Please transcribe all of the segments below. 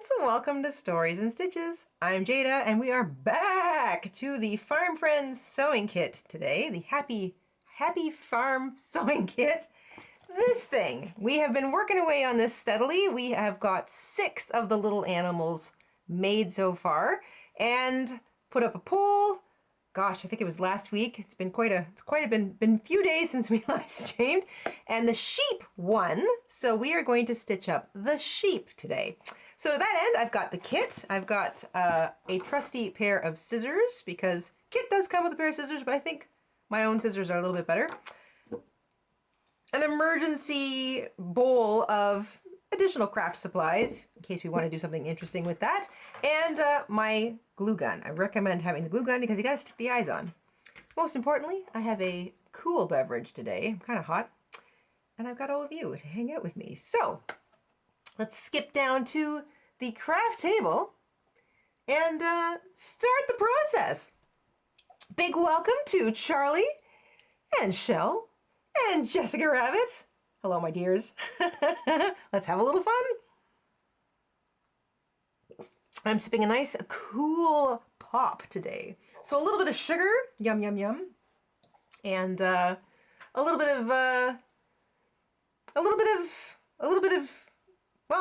friends, welcome to Stories and Stitches. I'm Jada and we are back to the Farm Friends sewing kit today, the Happy Farm sewing kit. This thing, we have been working away on this steadily. We have got 6 of the little animals made so far and put up a poll. Gosh, I think it was last week. It's been quite a few days since we live streamed, and the sheep won. So we are going to stitch up the sheep today. So to that end, I've got the kit. I've got a trusty pair of scissors because kit does come with a pair of scissors, but I think my own scissors are a little bit better. An emergency bowl of additional craft supplies in case we want to do something interesting with that, and my glue gun. I recommend having the glue gun because you got to stick the eyes on. Most importantly, I have a cool beverage today. I'm kind of hot, and I've got all of you to hang out with me. So let's skip down to the craft table and start the process. Big welcome to Charlie and Shell and Jessica Rabbit. Hello, my dears. Let's have a little fun. I'm sipping a nice cool pop today. So a little bit of sugar, yum, yum, yum. And a little bit of, well,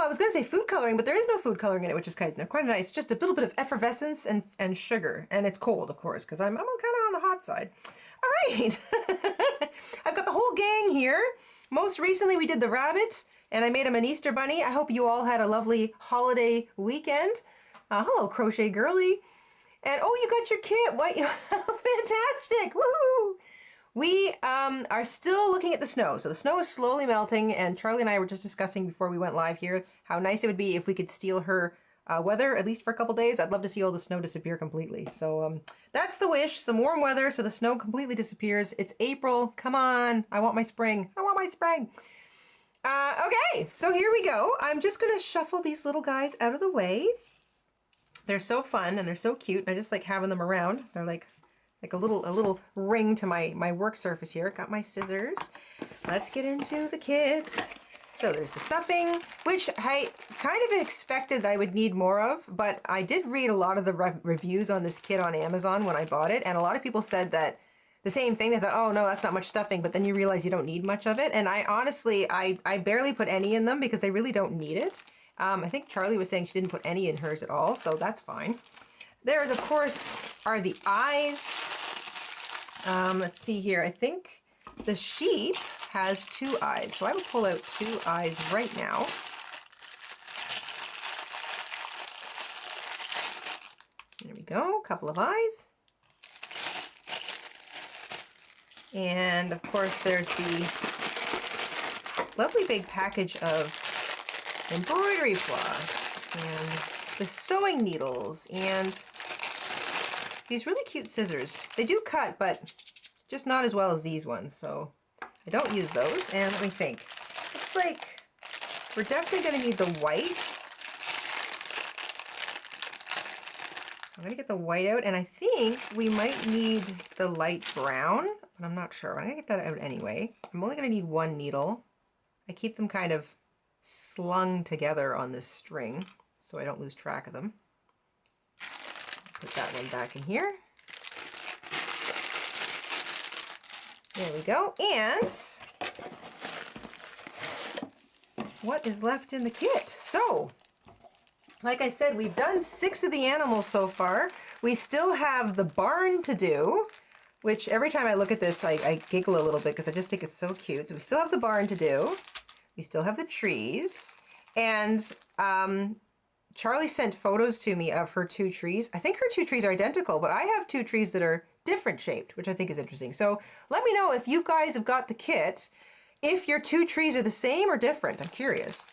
I was going to say food coloring, but there is no food coloring in it, which is quite nice. Just a little bit of effervescence and sugar. And it's cold, of course, because I'm kind of on the hot side. All right. I've got the whole gang here. Most recently, we did the rabbit, and I made him an Easter bunny. I hope you all had a lovely holiday weekend. Hello, Crochet Girly. And oh, you got your kit. What? Fantastic. Woohoo! We are still looking at the snow. So the snow is slowly melting, and Charlie and I were just discussing before we went live here how nice it would be if we could steal her weather, at least for a couple days. I'd love to see all the snow disappear completely. So that's the wish, some warm weather so the snow completely disappears. It's April. Come on. I want my spring. I want my spring. Okay, so here we go. I'm just going to shuffle these little guys out of the way. They're so fun and they're so cute. I just like having them around. They're like a little ring to my work surface here. Got my scissors. Let's get into the kit. So there's the stuffing, which I kind of expected I would need more of, but I did read a lot of the reviews on this kit on Amazon when I bought it, and a lot of people said that the same thing. They thought, oh no, that's not much stuffing, but then you realize you don't need much of it. And I honestly, I barely put any in them because they really don't need it. I think Charlie was saying she didn't put any in hers at all, so that's fine. There's, of course, are the eyes. Let's see here. I think the sheep has 2 eyes, so I will pull out 2 eyes right now. There we go, a couple of eyes. And of course there's the lovely big package of embroidery floss and the sewing needles and these really cute scissors. They do cut, but just not as well as these ones, so I don't use those. And let me think. Looks like we're definitely going to need the white. So I'm going to get the white out, and I think we might need the light brown, but I'm not sure. I'm going to get that out anyway. I'm only going to need 1 needle. I keep them kind of slung together on this string so I don't lose track of them. Put that one back in here. There we go. And what is left in the kit? So, like I said, we've done 6 of the animals so far. We still have the barn to do, which every time I look at this, I giggle a little bit because I just think it's so cute. So we still have the barn to do. We still have the trees. And Charlie sent photos to me of her 2 trees. I think her 2 trees are identical, but I have 2 trees that are different shaped, which I think is interesting. So let me know if you guys have got the kit, if your 2 trees are the same or different. I'm curious.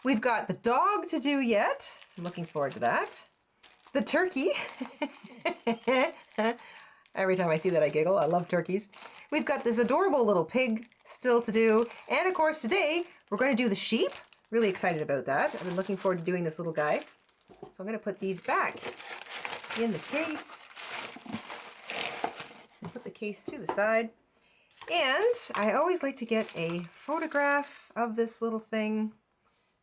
We've got the dog to do yet. I'm looking forward to that. The turkey. Every time I see that I giggle. I love turkeys. We've got this adorable little pig still to do. And of course today we're going to do the sheep. Really excited about that. I've been looking forward to doing this little guy. So I'm going to put these back in the case. Put the case to the side. And I always like to get a photograph of this little thing.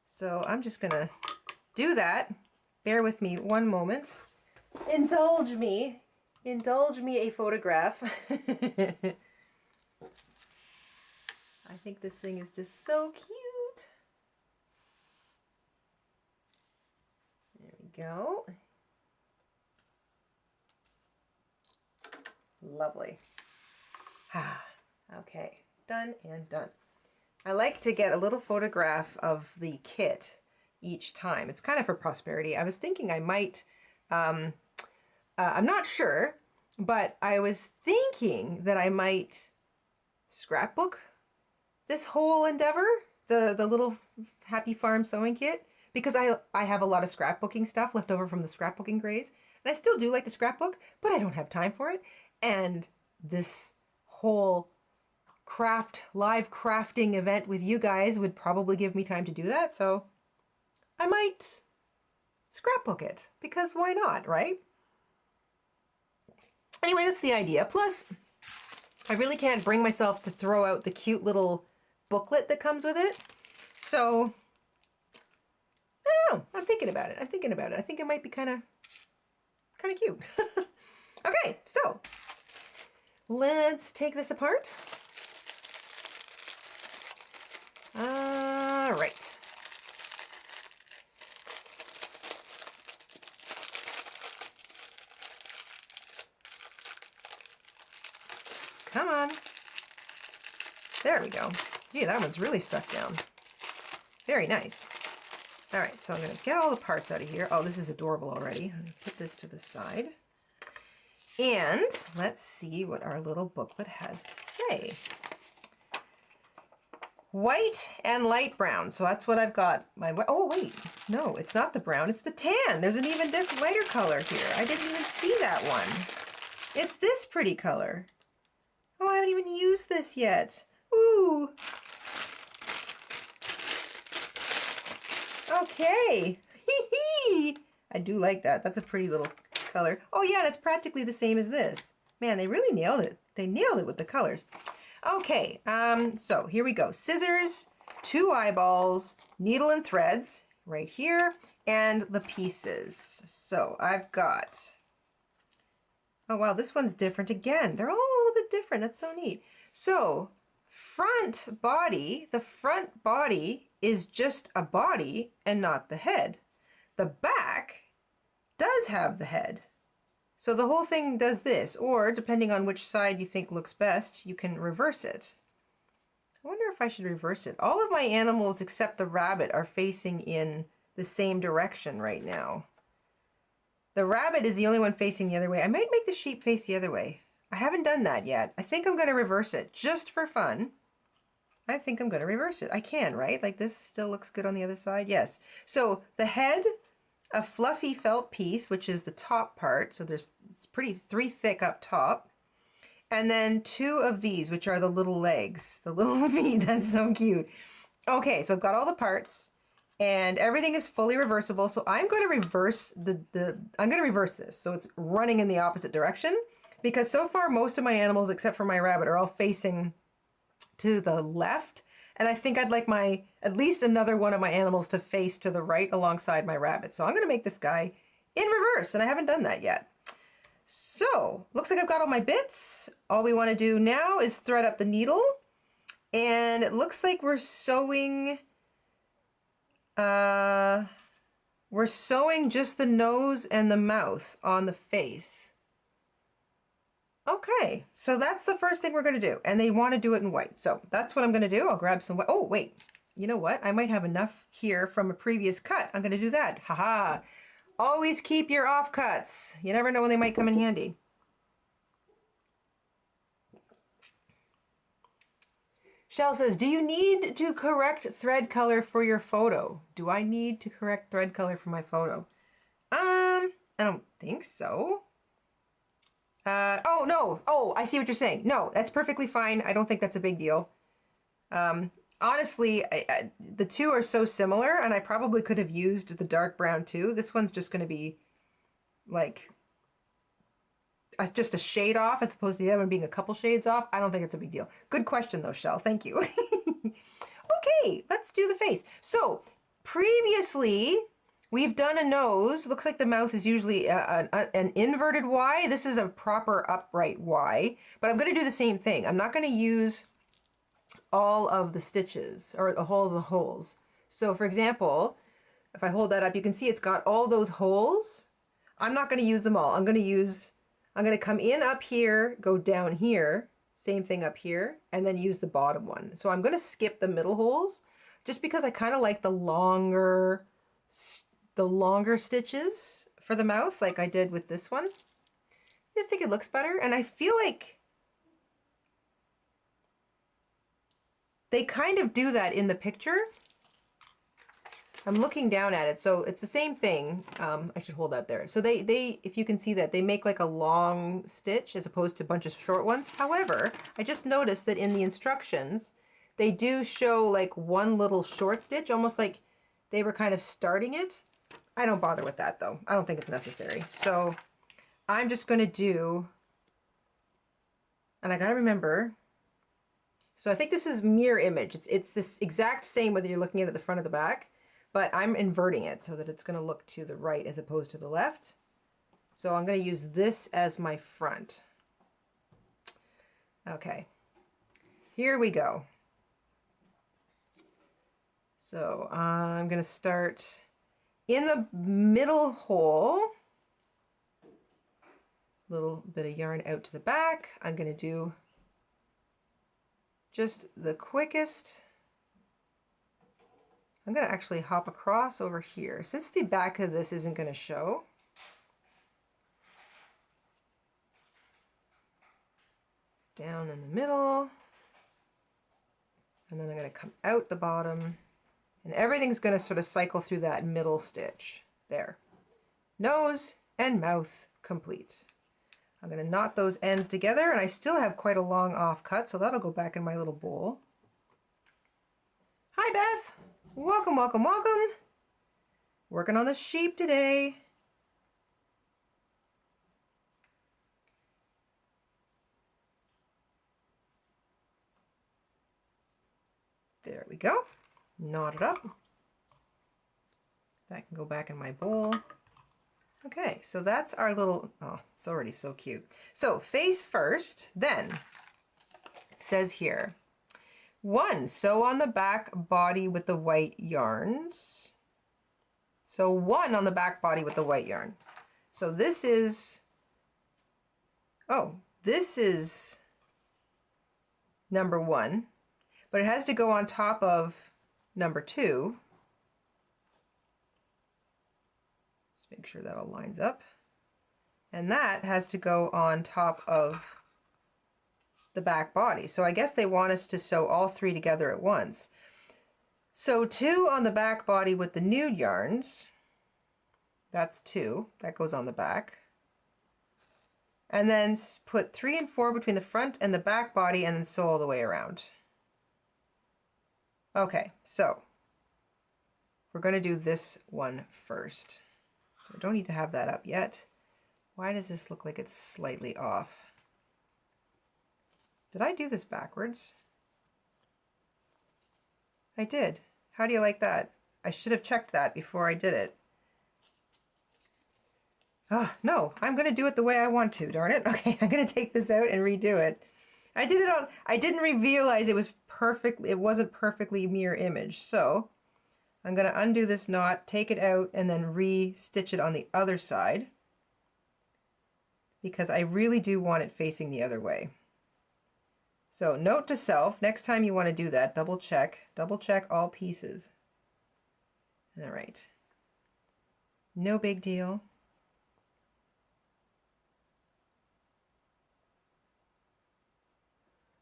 So I'm just gonna do that, bear with me one moment. Indulge me a photograph. I think this thing is just so cute. There we go. Lovely. Okay, done and done. I like to get a little photograph of the kit each time. It's kind of for prosperity. I was thinking I might, I'm not sure, but I was thinking that I might scrapbook this whole endeavor, the little Happy Farm sewing kit, because I have a lot of scrapbooking stuff left over from the scrapbooking craze, and I still do like to scrapbook, but I don't have time for it. And this whole live crafting event with you guys would probably give me time to do that, so I might scrapbook it, because why not, right? Anyway, that's the idea. Plus, I really can't bring myself to throw out the cute little booklet that comes with it. So, I don't know. I'm thinking about it. I think it might be kind of cute. Okay, so let's take this apart. All right. Come on. There we go. Gee, that one's really stuck down. Very nice. All right, so I'm going to get all the parts out of here. Oh, this is adorable already. I'm going to put this to the side. And let's see what our little booklet has to say. White and light brown. So that's what I've got. Oh, wait. No, it's not the brown. It's the tan. There's an even lighter color here. I didn't even see that one. It's this pretty color. Oh, I haven't even used this yet. Ooh. Okay. I do like that. That's a pretty little color. Oh yeah, and it's practically the same as this. Man, they really nailed it. They nailed it with the colors. Okay, so here we go. Scissors, 2 eyeballs, needle and threads right here, and the pieces. So I've got, oh wow, this one's different again. They're all a little bit different. That's so neat. So front body, the front body is just a body and not the head. The back does have the head. So the whole thing does this, or depending on which side you think looks best, you can reverse it. I wonder if I should reverse it. All of my animals except the rabbit are facing in the same direction right now. The rabbit is the only one facing the other way. I might make the sheep face the other way. I haven't done that yet. I think I'm going to reverse it just for fun. I think I'm going to reverse it. I can, right? Like this still looks good on the other side. Yes. So the head, a fluffy felt piece, which is the top part. So it's pretty 3 thick up top. And then 2 of these, which are the little legs, the little feet. That's so cute. Okay, so I've got all the parts and everything is fully reversible. So I'm going to reverse I'm going to reverse this. So it's running in the opposite direction, because so far most of my animals, except for my rabbit, are all facing to the left. And I think I'd like at least another one of my animals to face to the right alongside my rabbit. So I'm going to make this guy in reverse, and I haven't done that yet. So looks like I've got all my bits. All we want to do now is thread up the needle, and it looks like we're sewing just the nose and the mouth on the face. Okay, so that's the first thing we're going to do, and they want to do it in white. So that's what I'm going to do. I'll grab some white. Oh, wait, you know what? I might have enough here from a previous cut. I'm going to do that. Haha. Always keep your offcuts. You never know when they might come in handy. Shell says, do you need to correct thread color for your photo? Do I need to correct thread color for my photo? I don't think so. Oh, no. Oh, I see what you're saying. No, that's perfectly fine. I don't think that's a big deal. Honestly, the two are so similar, and I probably could have used the dark brown too. This one's just going to be like just a shade off as opposed to the other one being a couple shades off. I don't think it's a big deal. Good question though, Shell. Thank you. Okay, let's do the face. So previously We've done a nose. Looks like the mouth is usually an inverted Y. This is a proper upright Y, but I'm going to do the same thing. I'm not going to use all of the stitches or all of the holes. So for example, if I hold that up, you can see it's got all those holes. I'm not going to use them all. I'm going to come in up here, go down here, same thing up here, and then use the bottom one. So I'm going to skip the middle holes just because I kind of like the longer stitches for the mouth, like I did with this one. I just think it looks better, and I feel like they kind of do that in the picture. I'm looking down at it, so it's the same thing. I should hold that there. So they, if you can see that, they make like a long stitch as opposed to a bunch of short ones. However, I just noticed that in the instructions, they do show like one little short stitch, almost like they were kind of starting it. I don't bother with that though. I don't think it's necessary. So I'm just going to do, and I got to remember, so I think this is mirror image. It's this exact same whether you're looking at it the front or the back, but I'm inverting it so that it's going to look to the right as opposed to the left. So I'm going to use this as my front. Okay, here we go. So I'm going to start in the middle hole, a little bit of yarn out to the back. I'm going to do just the quickest. I'm going to actually hop across over here. Since the back of this isn't going to show, down in the middle, and then I'm going to come out the bottom, and everything's going to sort of cycle through that middle stitch. There. Nose and mouth complete. I'm going to knot those ends together, and I still have quite a long off cut, so that'll go back in my little bowl. Hi Beth! Welcome, welcome, welcome! Working on the sheep today. There we go. Knot it up. That can go back in my bowl. Okay, so that's our little, oh, it's already so cute. So face first, then it says here, 1, sew on the back body with the white yarns. So 1 on the back body with the white yarn. So this is, oh, this is number 1, but it has to go on top of number 2. Just make sure that all lines up. And that has to go on top of the back body. So I guess they want us to sew all 3 together at once. So 2 on the back body with the nude yarns. That's 2. That goes on the back. And then put 3 and 4 between the front and the back body and then sew all the way around. Okay, so we're going to do this one first. So I don't need to have that up yet. Why does this look like it's slightly off? Did I do this backwards? I did. How do you like that? I should have checked that before I did it. Oh, no, I'm going to do it the way I want to, darn it. Okay, I'm going to take this out and redo it. I did it on, I didn't realize it was perfectly, it wasn't perfectly mirror image. So I'm going to undo this knot, take it out, and then re-stitch it on the other side because I really do want it facing the other way. So note to self, next time you want to do that, double check all pieces. All right. No big deal.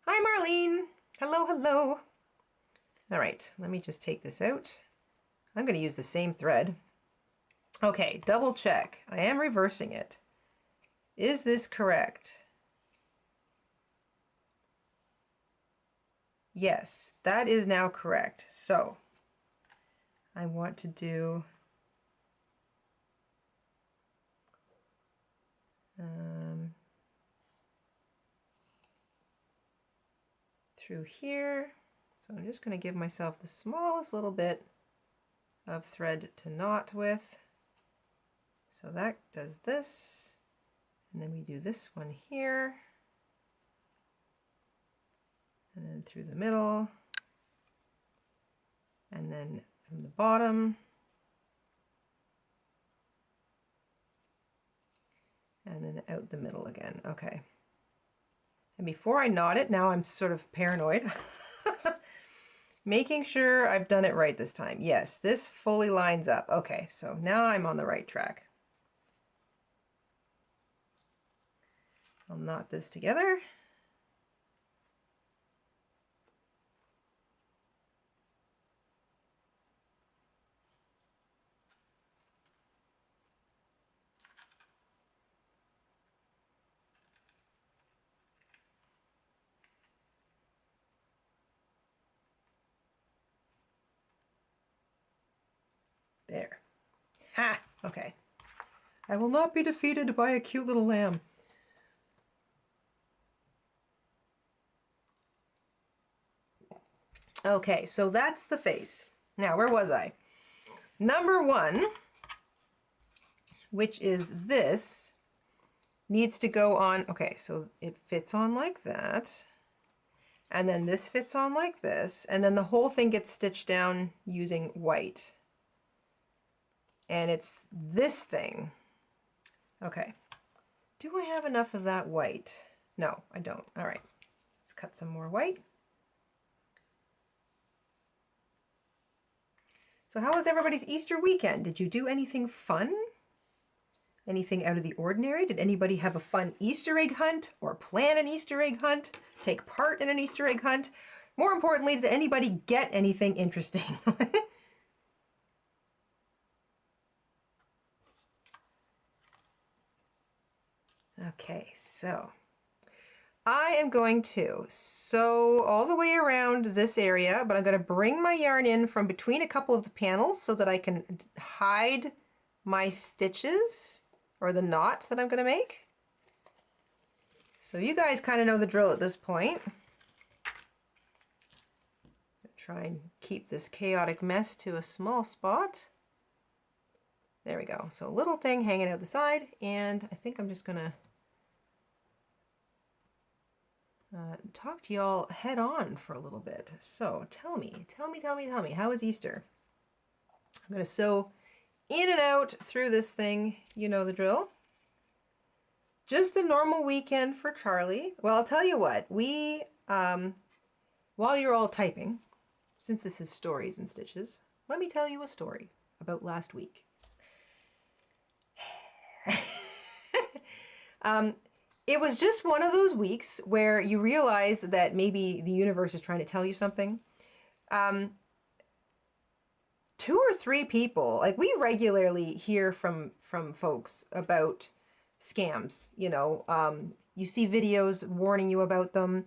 Hi Marlene. Hello, hello. All right, let me just take this out. I'm going to use the same thread. Okay, double check. I am reversing it. Is this correct? Yes, that is now correct. So I want to do through here. So I'm just going to give myself the smallest little bit of thread to knot with. So that does this, and then we do this one here, and then through the middle, and then from the bottom, and then out the middle again. Okay. And before I knot it, now I'm sort of paranoid, making sure I've done it right this time. Yes, this fully lines up. Okay, so now I'm on the right track. I'll knot this together. There. Ha! Okay. I will not be defeated by a cute little lamb. Okay, so that's the face. Now, where was I? Number 1, which is this, needs to go on. Okay, so it fits on like that. And then this fits on like this. And then the whole thing gets stitched down using white. And it's this thing. Okay. Do I have enough of that white? No, I don't. All right. Let's cut some more white. So how was everybody's Easter weekend? Did you do anything fun? Anything out of the ordinary? Did anybody have a fun Easter egg hunt or plan an Easter egg hunt? Take part in an Easter egg hunt? More importantly, did anybody get anything interesting? Okay, so I am going to sew all the way around this area, but I'm going to bring my yarn in from between a couple of the panels so that I can hide my stitches or the knots that I'm going to make. So you guys kind of know the drill at this point. Try and keep this chaotic mess to a small spot. There we go. So a little thing hanging out the side, and I think I'm just going to talk to y'all head on for a little bit. So tell me, how was Easter? I'm going to sew in and out through this thing. You know the drill. Just a normal weekend for Charlie. Well, I'll tell you what, we, while you're all typing, since this is stories and stitches, let me tell you a story about last week. It was just one of those weeks where you realize that maybe the universe is trying to tell you something. 2 or 3 people, like we regularly hear from folks about scams, you know, you see videos warning you about them.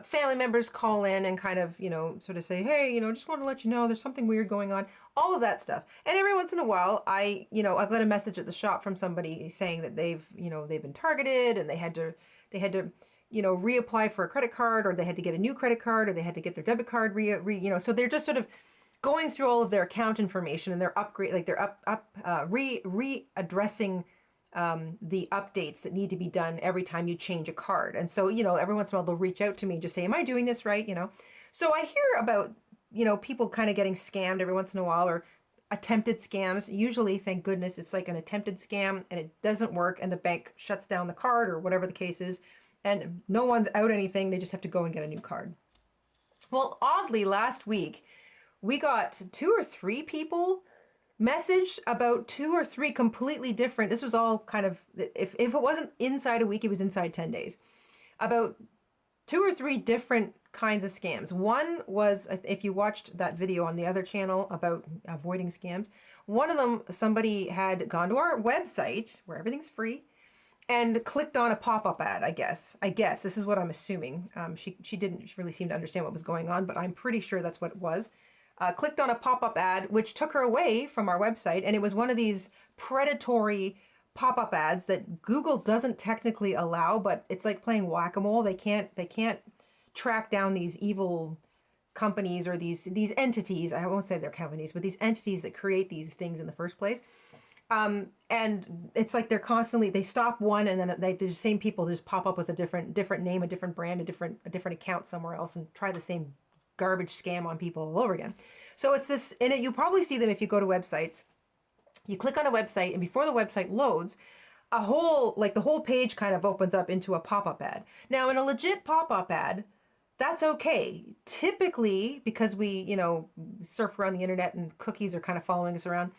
Family members call in and kind of, you know, sort of say, hey, you know, just want to let you know there's something weird going on, all of that stuff. And every once in a while, I got a message at the shop from somebody saying that they've been targeted and they had to, reapply for a credit card, or they had to get a new credit card, or they had to get their debit card so they're just sort of going through all of their account information, and they're readdressing the updates that need to be done every time you change a card. And so, every once in a while they'll reach out to me and just say, am I doing this right? So I hear about, people kind of getting scammed every once in a while, or attempted scams. Usually, thank goodness, it's like an attempted scam and it doesn't work and the bank shuts down the card or whatever the case is, and no one's out anything. They just have to go and get a new card. Well, oddly, last week, we got 2 or 3 people messaged about 2 or 3 completely different, this was all kind of, if it wasn't inside a week, it was inside 10 days, about 2 or 3 different kinds of scams. One was, if you watched that video on the other channel about avoiding scams, one of them, somebody had gone to our website where everything's free and clicked on a pop-up ad, I guess. This is what I'm assuming. She didn't really seem to understand what was going on, but I'm pretty sure that's what it was. Clicked on a pop-up ad, which took her away from our website, and it was one of these predatory pop-up ads that Google doesn't technically allow, but it's like playing whack-a-mole. They can't track down these evil companies or these entities. I won't say they're companies, but these entities that create these things in the first place. And it's like they're constantly, they stop one and then the same people just pop up with a different name, a different brand, a different account somewhere else and try the same garbage scam on people all over again. So it's this, and you probably see them if you go to websites. You click on a website and before the website loads, the whole page kind of opens up into a pop-up ad. Now in a legit pop-up ad, that's okay. Typically, because we, surf around the internet and cookies are kind of following us around,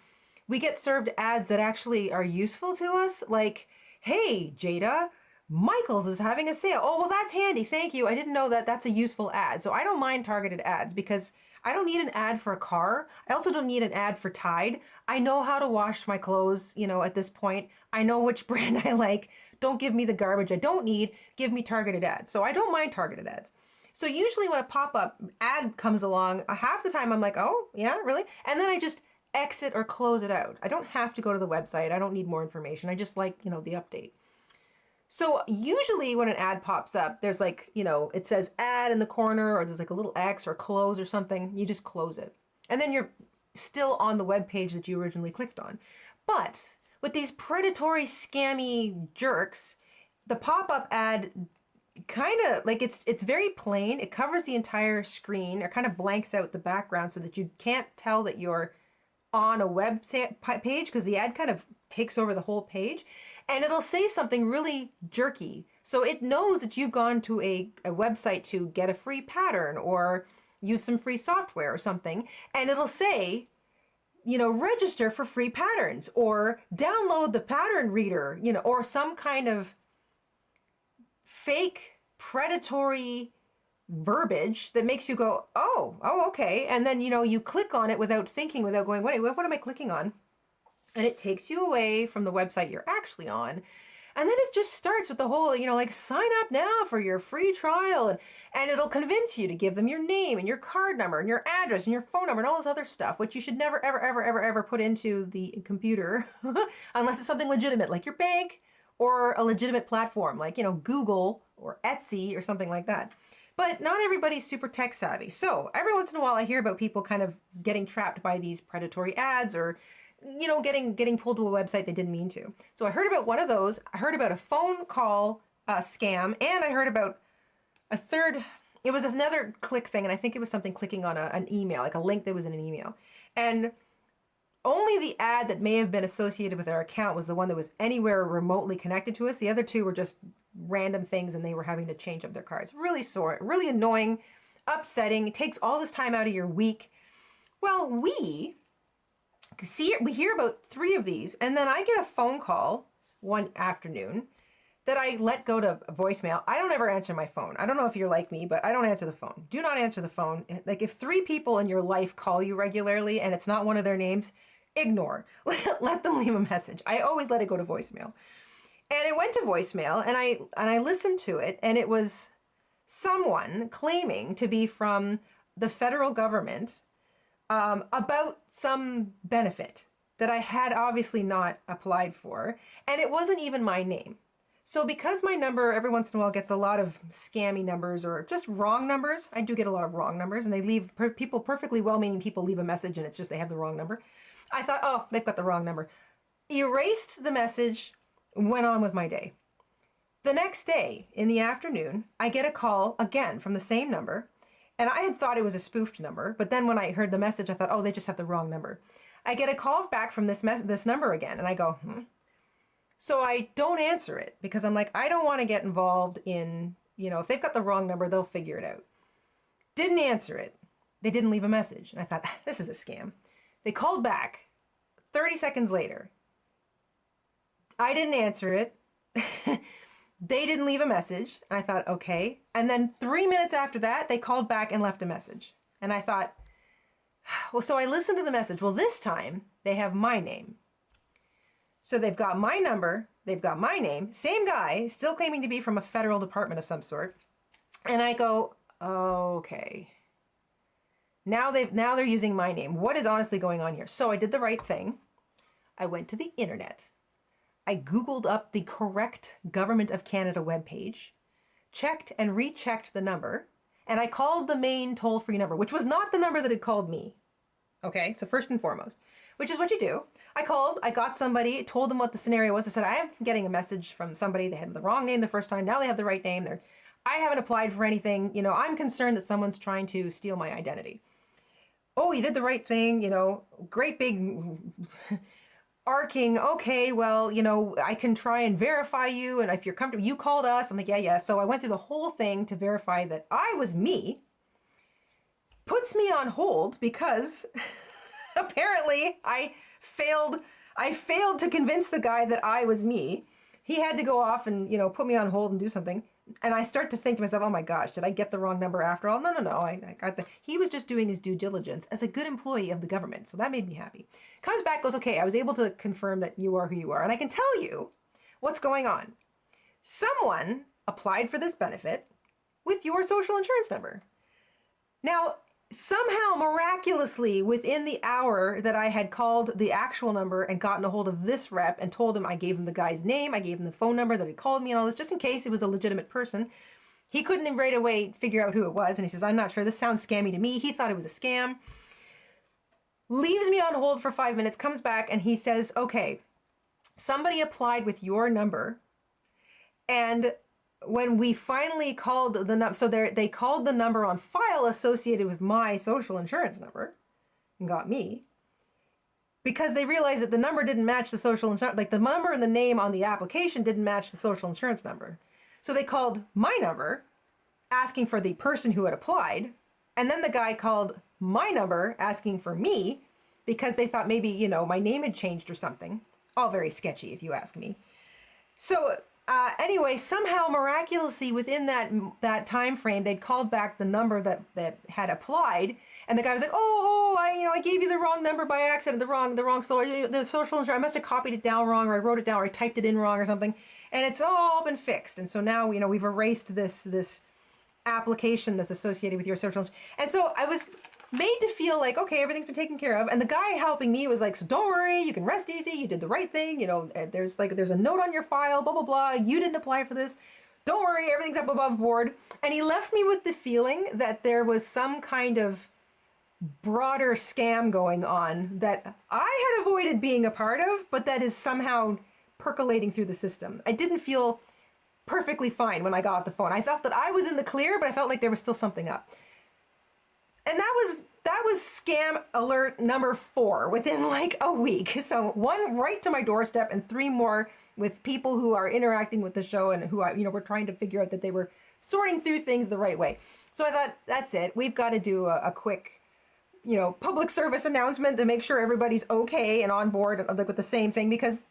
we get served ads that actually are useful to us. Like, hey, Jada, Michael's is having a sale. Oh, well, that's handy. Thank you. I didn't know that that's a useful ad. So I don't mind targeted ads because I don't need an ad for a car. I also don't need an ad for Tide. I know how to wash my clothes, at this point. I know which brand I like. Don't give me the garbage I don't need. Give me targeted ads. So I don't mind targeted ads. So usually when a pop-up ad comes along, half the time I'm like, oh, yeah, really? And then I just exit or close it out. I don't have to go to the website. I don't need more information. I just like, the update. So usually when an ad pops up, there's like, it says ad in the corner or there's like a little X or close or something. You just close it. And then you're still on the web page that you originally clicked on. But with these predatory, scammy jerks, the pop-up ad kind of like it's very plain. It covers the entire screen or kind of blanks out the background so that you can't tell that you're on a web page because the ad kind of takes over the whole page and it'll say something really jerky. So it knows that you've gone to a website to get a free pattern or use some free software or something. And it'll say, register for free patterns or download the pattern reader, or some kind of fake predatory verbiage that makes you go, oh, okay. And then, you click on it without thinking, without going, wait, what am I clicking on? And it takes you away from the website you're actually on. And then it just starts with the whole, like sign up now for your free trial. And it'll convince you to give them your name and your card number and your address and your phone number and all this other stuff, which you should never, ever, ever, ever, ever put into the computer unless it's something legitimate like your bank or a legitimate platform like, Google or Etsy or something like that. But not everybody's super tech savvy. So every once in a while I hear about people kind of getting trapped by these predatory ads or, getting pulled to a website they didn't mean to. So I heard about one of those. I heard about a phone call scam, and I heard about a third. It was another click thing, and I think it was something clicking on an email, like a link that was in an email. And only the ad that may have been associated with our account was the one that was anywhere remotely connected to us. The other two were just random things, and they were having to change up their cards. Really sore, really annoying, upsetting. It takes all this time out of your week. Well, we hear about 3 of these, and then I get a phone call one afternoon that I let go to voicemail. I don't ever answer my phone. I don't know if you're like me, but I don't answer the phone. Do not answer the phone. Like if 3 people in your life call you regularly and it's not one of their names, ignore. Let them leave a message. I always let it go to voicemail. And it went to voicemail, and I listened to it, and it was someone claiming to be from the federal government about some benefit that I had obviously not applied for, and it wasn't even my name. So because my number every once in a while gets a lot of scammy numbers or just wrong numbers, I do get a lot of wrong numbers, and they leave people, perfectly well-meaning people leave a message and it's just they have the wrong number. I thought, oh, they've got the wrong number. Erased the message, went on with my day. The next day in the afternoon, I get a call again from the same number. And I had thought it was a spoofed number, but then when I heard the message, I thought, oh, they just have the wrong number. I get a call back from this number again, and I go, So I don't answer it because I'm like, I don't want to get involved in, if they've got the wrong number, they'll figure it out. Didn't answer it. They didn't leave a message. And I thought, this is a scam. They called back 30 seconds later. I didn't answer it. They didn't leave a message. I thought, okay. And then 3 minutes after that, they called back and left a message. And I thought, well, so I listened to the message. Well, this time they have my name. So they've got my number. They've got my name. Same guy, still claiming to be from a federal department of some sort. And I go, okay. Now they're using my name. What is honestly going on here? So I did the right thing. I went to the internet. I Googled up the correct Government of Canada webpage, checked and rechecked the number, and I called the main toll-free number, which was not the number that had called me. Okay, so first and foremost. which is what you do. I called, I got somebody, told them what the scenario was. I said, I am getting a message from somebody. They had the wrong name the first time. Now they have the right name. I haven't applied for anything. You know, I'm concerned that someone's trying to steal my identity. Oh, you did the right thing. You know, great big arcing. Okay, well, you know, I can try and verify you. And if you're comfortable, you called us. I'm like, yeah. So I went through the whole thing to verify that I was me. Puts me on hold because apparently I failed to convince the guy that I was me. He had to go off and, you know, put me on hold and do something. And I start to think to myself, oh my gosh, did I get the wrong number after all? No. I got he was just doing his due diligence as a good employee of the government. So that made me happy. Comes back, goes, okay, I was able to confirm that you are who you are. And I can tell you what's going on. Someone applied for this benefit with your social insurance number. Now, somehow, miraculously, within the hour that I had called the actual number and gotten a hold of this rep and told him, I gave him the guy's name, I gave him the phone number that had called me and all this, just in case it was a legitimate person. He couldn't right away figure out who it was. And he says, I'm not sure. This sounds scammy to me. He thought it was a scam. Leaves me on hold for 5 minutes, comes back, and he says, okay, somebody applied with your number. And when we finally called the number, so they called the number on file associated with my social insurance number and got me, because they realized that the number didn't match the social insurance, like the number and the name on the application didn't match the social insurance number. So they called my number asking for the person who had applied. And then the guy called my number asking for me because they thought maybe, you know, my name had changed or something. All very sketchy if you ask me. So anyway, somehow miraculously within that time frame, they'd called back the number that had applied, and the guy was like, I gave you the wrong number by accident, the social insurance. I must have copied it down wrong, or I wrote it down, or I typed it in wrong, or something, and it's all been fixed. And so now, you know, we've erased this application that's associated with your social insurance. And so I was made to feel like, okay, everything's been taken care of. And the guy helping me was like, so don't worry, you can rest easy. You did the right thing. You know, there's a note on your file, blah, blah, blah. You didn't apply for this. Don't worry, everything's up above board. And he left me with the feeling that there was some kind of broader scam going on that I had avoided being a part of, but that is somehow percolating through the system. I didn't feel perfectly fine when I got off the phone. I felt that I was in the clear, but I felt like there was still something up. And that was scam alert number 4 within like a week. So 1 right to my doorstep and 3 more with people who are interacting with the show and who were trying to figure out that they were sorting through things the right way. So I thought, that's it. We've got to do a quick, public service announcement to make sure everybody's okay and on board with the same thing, because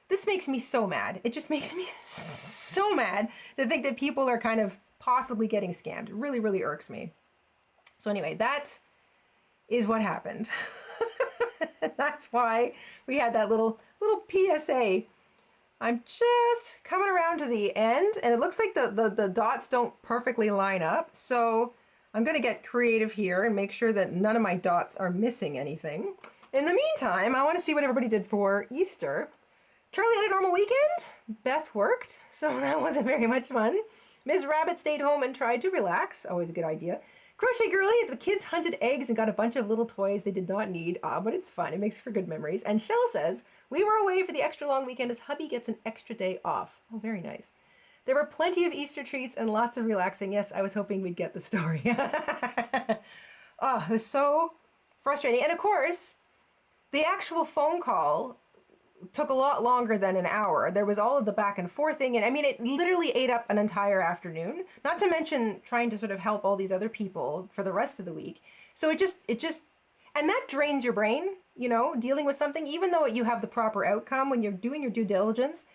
this makes me so mad. It just makes me so mad to think that people are kind of possibly getting scammed. It really, really irks me. So anyway, that is what happened. That's why we had that little PSA. I'm just coming around to the end, and it looks like the dots don't perfectly line up. So I'm going to get creative here and make sure that none of my dots are missing anything. In the meantime, I want to see what everybody did for Easter. Charlie had a normal weekend. Beth worked, so that wasn't very much fun. Ms. Rabbit stayed home and tried to relax. Always a good idea. Crochet Girly, the kids hunted eggs and got a bunch of little toys they did not need. But it's fun. It makes for good memories. And Shell says, we were away for the extra long weekend as hubby gets an extra day off. Oh, very nice. There were plenty of Easter treats and lots of relaxing. Yes, I was hoping we'd get the story. Oh, it was so frustrating. And of course, the actual phone call took a lot longer than an hour. There was all of the back and forthing, and I mean, it literally ate up an entire afternoon, not to mention trying to sort of help all these other people for the rest of the week. So it just, and that drains your brain, dealing with something, even though you have the proper outcome when you're doing your due diligence,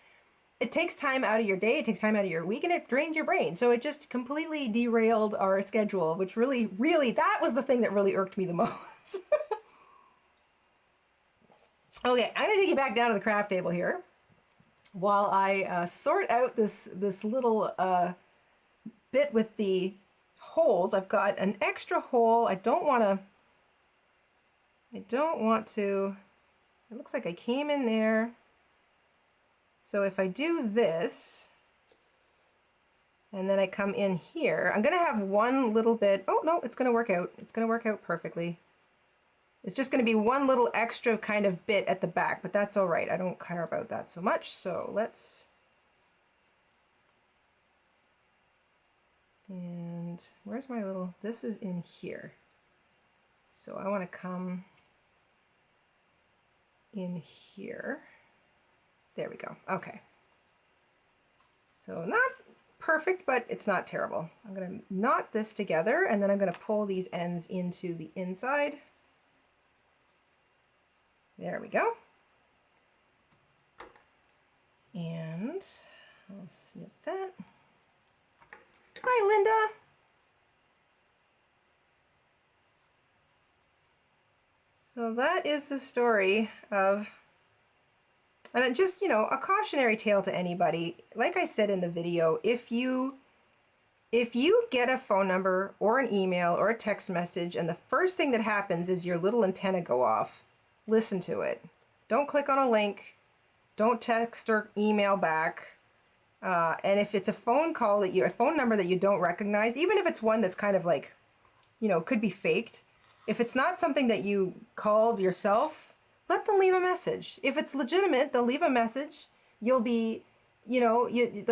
it takes time out of your day, it takes time out of your week, and it drains your brain. So it just completely derailed our schedule, which really, that was the thing that really irked me the most. Okay, I'm going to take you back down to the craft table here while I sort out this little bit with the holes. I've got an extra hole. I don't want to, it looks like I came in there. So if I do this, and then I come in here, I'm going to have one little bit, oh no, it's going to work out. It's going to work out perfectly. It's just going to be one little extra kind of bit at the back, but that's all right. I don't care about that so much. So let's, and where's my little, this is in here. So I want to come in here. There we go. Okay. So not perfect, but it's not terrible. I'm going to knot this together, and then I'm going to pull these ends into the inside. There we go. And I'll snip that. Hi, Linda. So that is the story of, and it just, you know, a cautionary tale to anybody. Like I said in the video, if you get a phone number or an email or a text message and the first thing that happens is your little antenna go off, listen to it. Don't click on a link. Don't text or email back. And if it's a phone call a phone number that you don't recognize, even if it's one that's kind of like, you know, could be faked, if it's not something that you called yourself, let them leave a message. If it's legitimate, they'll leave a message. You'll be, you know, you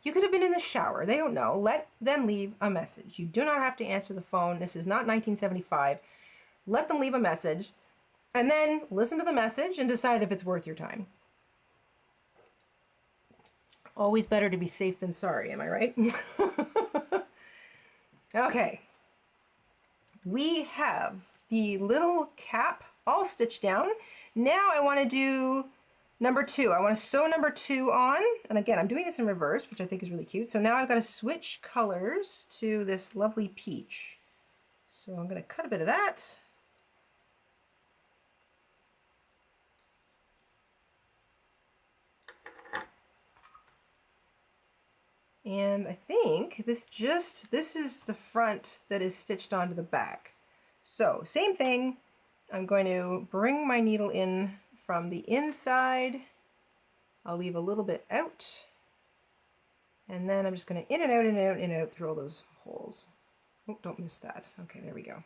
could have been in the shower. They don't know. Let them leave a message. You do not have to answer the phone. This is not 1975. Let them leave a message, and then listen to the message and decide if it's worth your time. Always better to be safe than sorry, am I right? Okay. We have the little cap all stitched down. Now I want to do number 2. I want to sew number 2 on. And again, I'm doing this in reverse, which I think is really cute. So now I've got to switch colors to this lovely peach. So I'm going to cut a bit of that. And I think this is the front that is stitched onto the back. So same thing, I'm going to bring my needle in from the inside. I'll leave a little bit out. And then I'm just going to in and out, in and out, in and out through all those holes. Oh, don't miss that. Okay, there we go.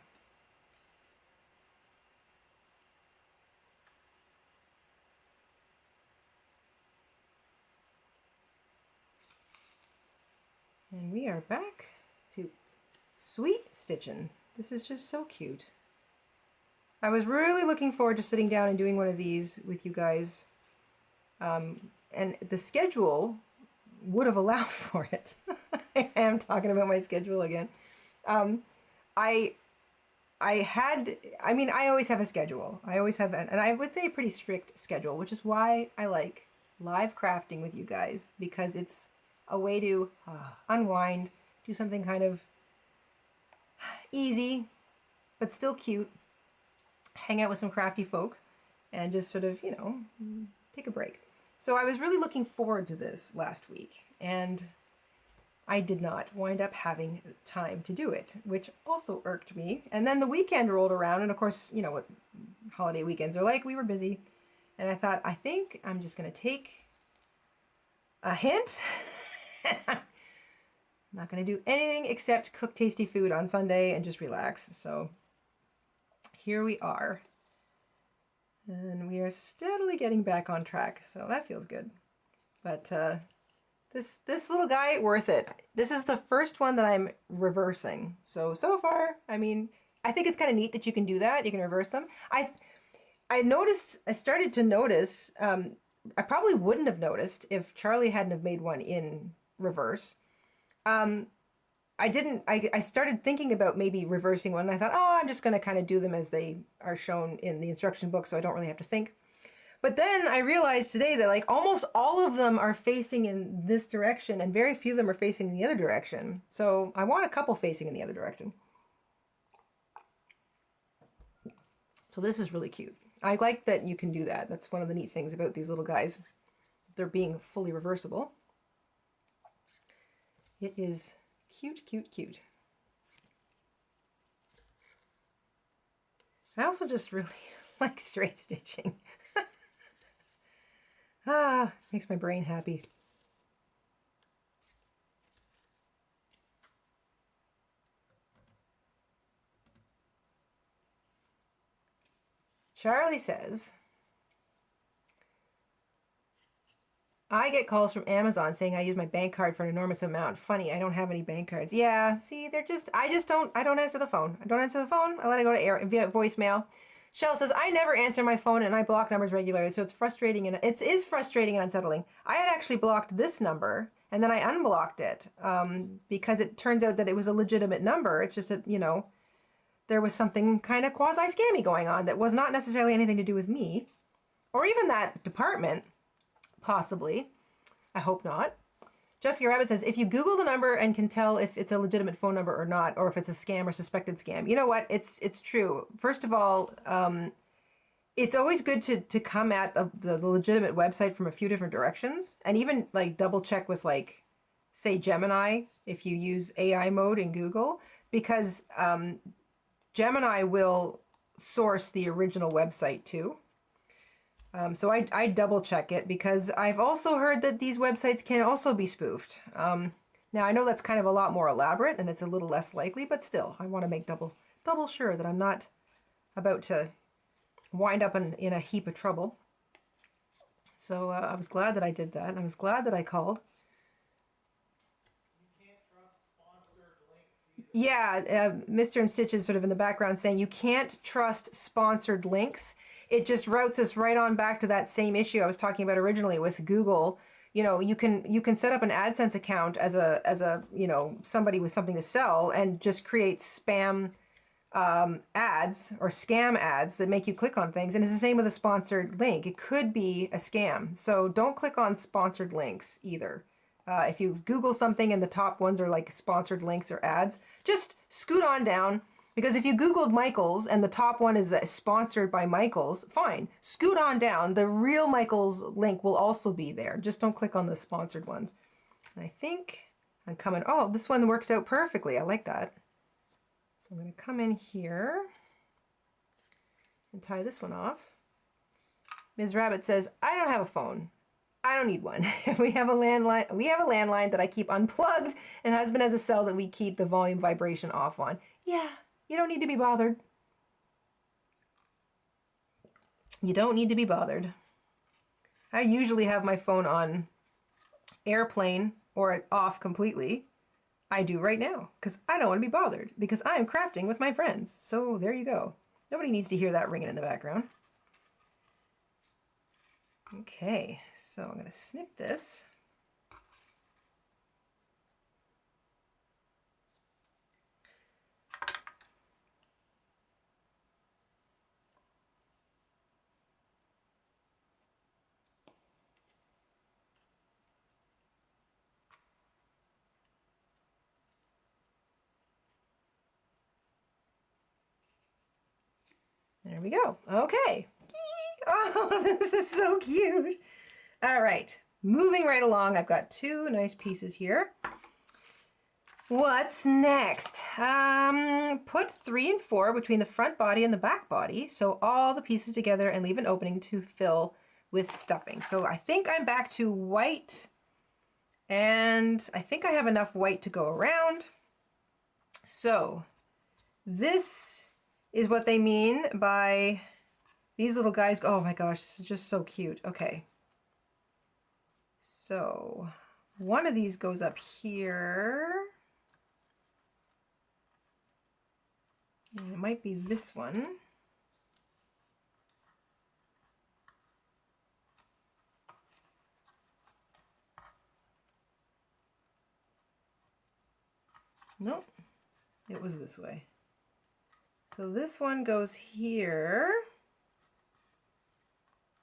And we are back to sweet stitching. This is just so cute. I was really looking forward to sitting down and doing one of these with you guys. And the schedule would have allowed for it. I am talking about my schedule again. I always have a schedule. I always have, and I would say a pretty strict schedule, which is why I like live crafting with you guys, because it's a way to unwind, do something kind of easy, but still cute, hang out with some crafty folk, and just sort of, you know, take a break. So I was really looking forward to this last week, and I did not wind up having time to do it, which also irked me. And then the weekend rolled around, and of course, you know what holiday weekends are like. We were busy, and I thought, I think I'm just going to take a hint. I'm not going to do anything except cook tasty food on Sunday and just relax. So here we are. And we are steadily getting back on track. So that feels good. But this little guy, worth it. This is the first one that I'm reversing. So far, I mean, I think it's kind of neat that you can do that. You can reverse them. I started to notice, I probably wouldn't have if Charlie hadn't have made one in reverse. I started thinking about maybe reversing one, and I thought, oh, I'm just going to kind of do them as they are shown in the instruction book, so I don't really have to think. But then I realized today that like almost all of them are facing in this direction, and very few of them are facing in the other direction. So I want a couple facing in the other direction. So this is really cute. I like that you can do that. That's one of the neat things about these little guys. They're being fully reversible. It is cute, cute, cute. I also just really like straight stitching. Makes my brain happy. Charlie says, I get calls from Amazon saying I use my bank card for an enormous amount. Funny, I don't have any bank cards. Yeah, see, I don't answer the phone. I don't answer the phone. I let it go to air via voicemail. Shell says, I never answer my phone and I block numbers regularly, so it's frustrating and it is frustrating and unsettling. I had actually blocked this number and then I unblocked it because it turns out that it was a legitimate number. It's just that, you know, there was something kind of quasi-scammy going on that was not necessarily anything to do with me or even that department. Possibly. I hope not. Jessica Rabbit says, if you Google the number and can tell if it's a legitimate phone number or not, or if it's a scam or suspected scam, you know what? It's true. First of all, it's always good to come at the legitimate website from a few different directions and even like double check with like, say Gemini, if you use AI mode in Google, because Gemini will source the original website too. So I double check it because I've also heard that these websites can also be spoofed. Now I know that's kind of a lot more elaborate and it's a little less likely, but still I want to make double sure that I'm not about to wind up in a heap of trouble. So I was glad that I did that and I was glad that I called. You can't trust sponsored links either. Yeah, Mr. InStitches sort of in the background saying you can't trust sponsored links. It just routes us right on back to that same issue I was talking about originally with Google. You know, you can set up an AdSense account as a you know, somebody with something to sell and just create spam ads or scam ads that make you click on things. And it's the same with a sponsored link. It could be a scam. So don't click on sponsored links either. If you Google something and the top ones are like sponsored links or ads, just scoot on down. Because if you Googled Michaels and the top one is sponsored by Michaels, fine, scoot on down. The real Michaels link will also be there. Just don't click on the sponsored ones. And I think I'm coming, oh, this one works out perfectly. I like that. So I'm going to come in here and tie this one off. Ms. Rabbit says, I don't have a phone. I don't need one. We have a landline that I keep unplugged and husband has a cell that we keep the volume vibration off on. Yeah. You don't need to be bothered. You don't need to be bothered. I usually have my phone on airplane or off completely. I do right now because I don't want to be bothered because I am crafting with my friends. So there you go. Nobody needs to hear that ringing in the background. Okay, so I'm going to snip this. There we go. Okay. Oh, this is so cute. All right. Moving right along. I've got two nice pieces here. What's next? Put 3 and 4 between the front body and the back body. So all the pieces together and leave an opening to fill with stuffing. So I think I'm back to white and I think I have enough white to go around. So this is what they mean by these little guys. Oh my gosh, this is just so cute. Okay. So one of these goes up here. And it might be this one. Nope, it was this way. So this one goes here.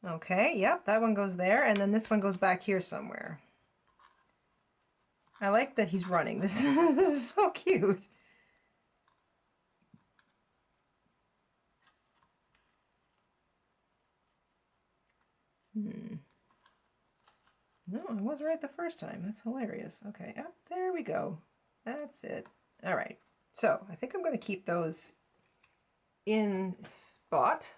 Okay, yep, that one goes there, and then this one goes back here somewhere. I like that he's running. This is so cute. No, I was right the first time. That's hilarious. Okay, yep, there we go. That's it. All right, so I think I'm going to keep those in spot.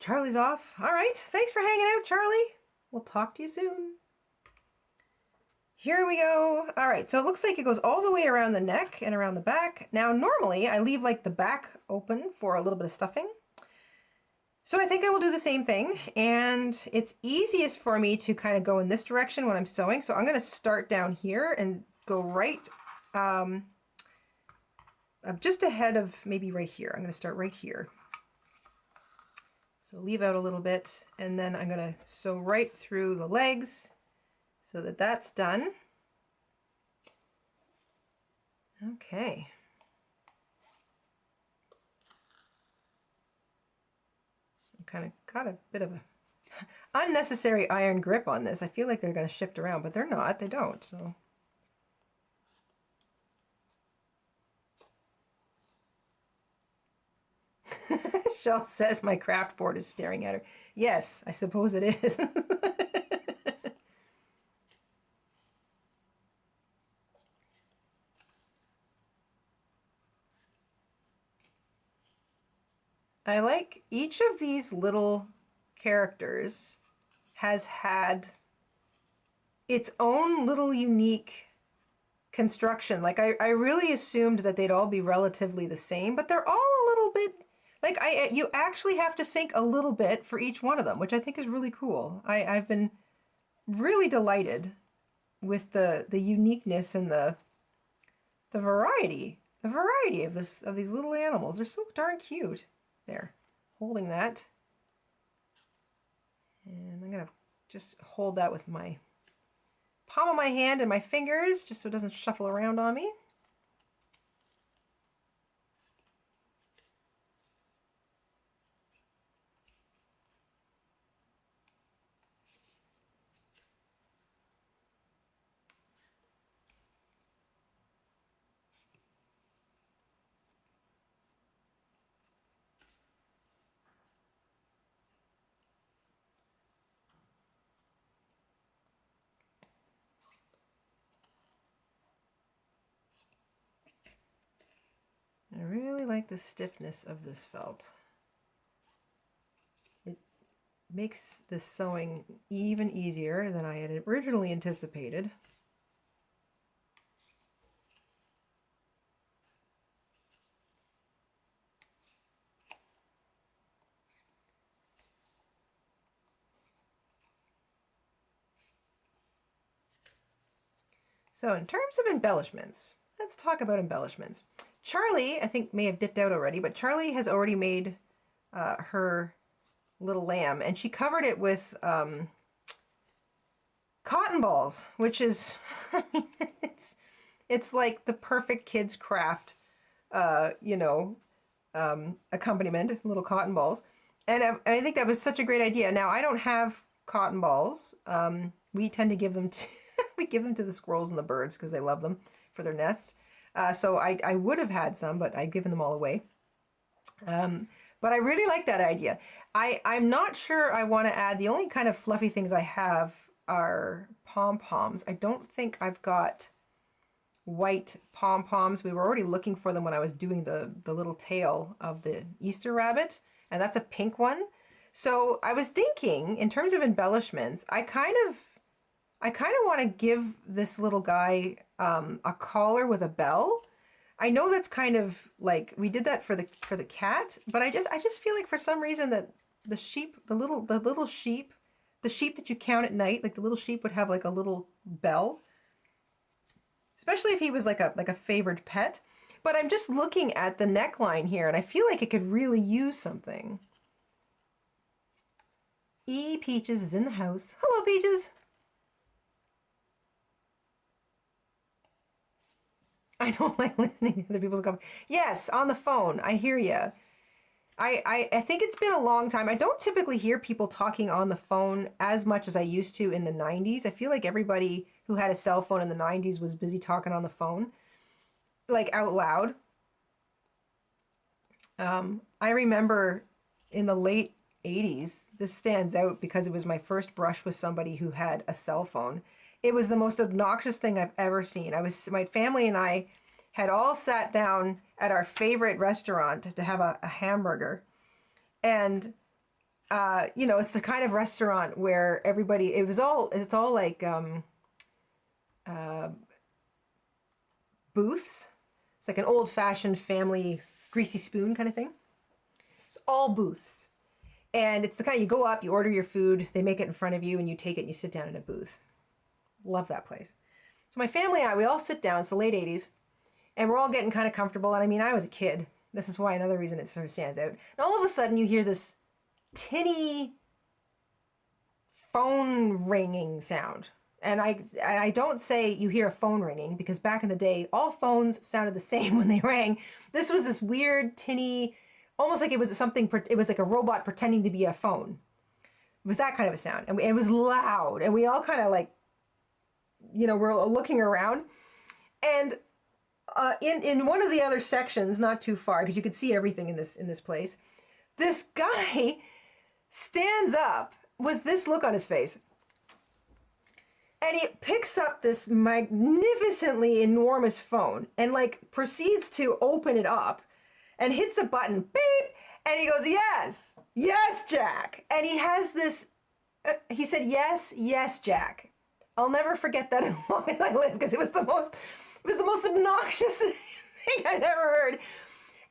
Charlie's off. All right, thanks for hanging out, Charlie. We'll talk to you soon. Here we go. All right, so it looks like it goes all the way around the neck and around the back. Now, normally I leave like the back open for a little bit of stuffing, So I think I will do the same thing, and it's easiest for me to kind of go in this direction when I'm sewing. So I'm going to start down here and go right just ahead of maybe right here. I'm going to start right here. So leave out a little bit, and then I'm going to sew right through the legs so that that's done. Okay. Kind of got a bit of a unnecessary iron grip on this. I feel like they're going to shift around, but they're not. They don't. So Shell says my craft board is staring at her. Yes, I suppose it is. I like each of these little characters has had its own little unique construction. Like I really assumed that they'd all be relatively the same, but they're all a little bit like you actually have to think a little bit for each one of them, which I think is really cool. I've been really delighted with the uniqueness and the variety of these little animals. They're so darn cute. There, holding that, and I'm gonna just hold that with my palm of my hand and my fingers just so it doesn't shuffle around on me. I really like the stiffness of this felt. It makes the sewing even easier than I had originally anticipated. So in terms of embellishments, let's talk about embellishments. Charlie, I think, may have dipped out already, but Charlie has already made her little lamb, and she covered it with cotton balls, which is, I mean, it's like the perfect kids craft, you know, accompaniment, little cotton balls. And I think that was such a great idea. Now, I don't have cotton balls. We tend to give them to, we give them to the squirrels and the birds because they love them for their nests. So I would have had some, but I've given them all away. But I really like that idea. I'm not sure I want to add, the only kind of fluffy things I have are pom-poms. I don't think I've got white pom-poms. We were already looking for them when I was doing the little tail of the Easter rabbit, and that's a pink one. So I was thinking, in terms of embellishments, I kind of want to give this little guy a collar with a bell. I know that's kind of like, we did that for the cat, but I just feel like for some reason that the sheep, the little sheep, the sheep that you count at night, like the little sheep would have like a little bell, especially if he was like a favored pet. But I'm just looking at the neckline here, and I feel like it could really use something. E. Peaches is in the house. Hello, Peaches. I don't like listening to other people's conversations. Yes, on the phone. I hear you. I think it's been a long time. I don't typically hear people talking on the phone as much as I used to in the 90s. I feel like everybody who had a cell phone in the 90s was busy talking on the phone, like out loud. I remember in the late 80s, this stands out because it was my first brush with somebody who had a cell phone. It was the most obnoxious thing I've ever seen. My family and I had all sat down at our favorite restaurant to have a hamburger. And, you know, it's the kind of restaurant where everybody, it's all like booths. It's like an old-fashioned family greasy spoon kind of thing. It's all booths. And it's the kind you go up, you order your food, they make it in front of you, and you take it and you sit down in a booth. Love that place. So my family and I, we all sit down, it's the late 80s, and we're all getting kind of comfortable. And I mean, I was a kid. This is why another reason it sort of stands out. And all of a sudden you hear this tinny phone ringing sound. And I don't say you hear a phone ringing, because back in the day, all phones sounded the same when they rang. This was this weird, tinny, almost like it was something, it was like a robot pretending to be a phone. It was that kind of a sound. And it was loud. And we all kind of like, you know, we're looking around. And in one of the other sections, not too far, because you could see everything in this place, this guy stands up with this look on his face. And he picks up this magnificently enormous phone and like proceeds to open it up and hits a button, beep, and he goes, yes, yes, Jack. And he has this, he said, yes, yes, Jack. I'll never forget that as long as I live, because it was the most obnoxious thing I'd ever heard.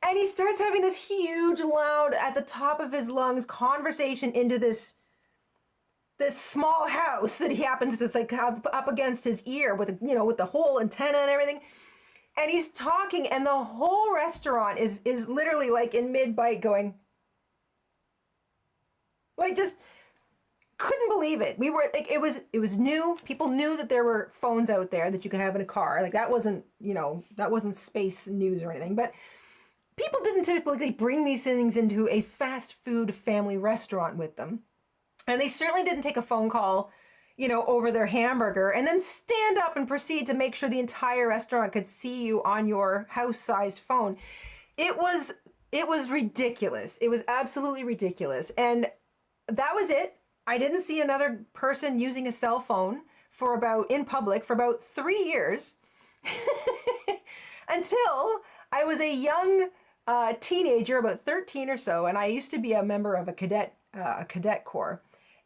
And he starts having this huge, loud, at the top of his lungs conversation into this small house that he happens to like up against his ear with, you know, with the whole antenna and everything. And he's talking, and the whole restaurant is literally like in mid-bite going, like, just couldn't believe it. We were like, it was new. People knew that there were phones out there that you could have in a car. Like, that wasn't, you know, that wasn't space news or anything, but people didn't typically bring these things into a fast food family restaurant with them. And they certainly didn't take a phone call, you know, over their hamburger and then stand up and proceed to make sure the entire restaurant could see you on your house-sized phone. It was ridiculous. It was absolutely ridiculous. And that was it. I didn't see another person using a cell phone in public for about 3 years until I was a young teenager, about 13 or so, and I used to be a member of a cadet corps.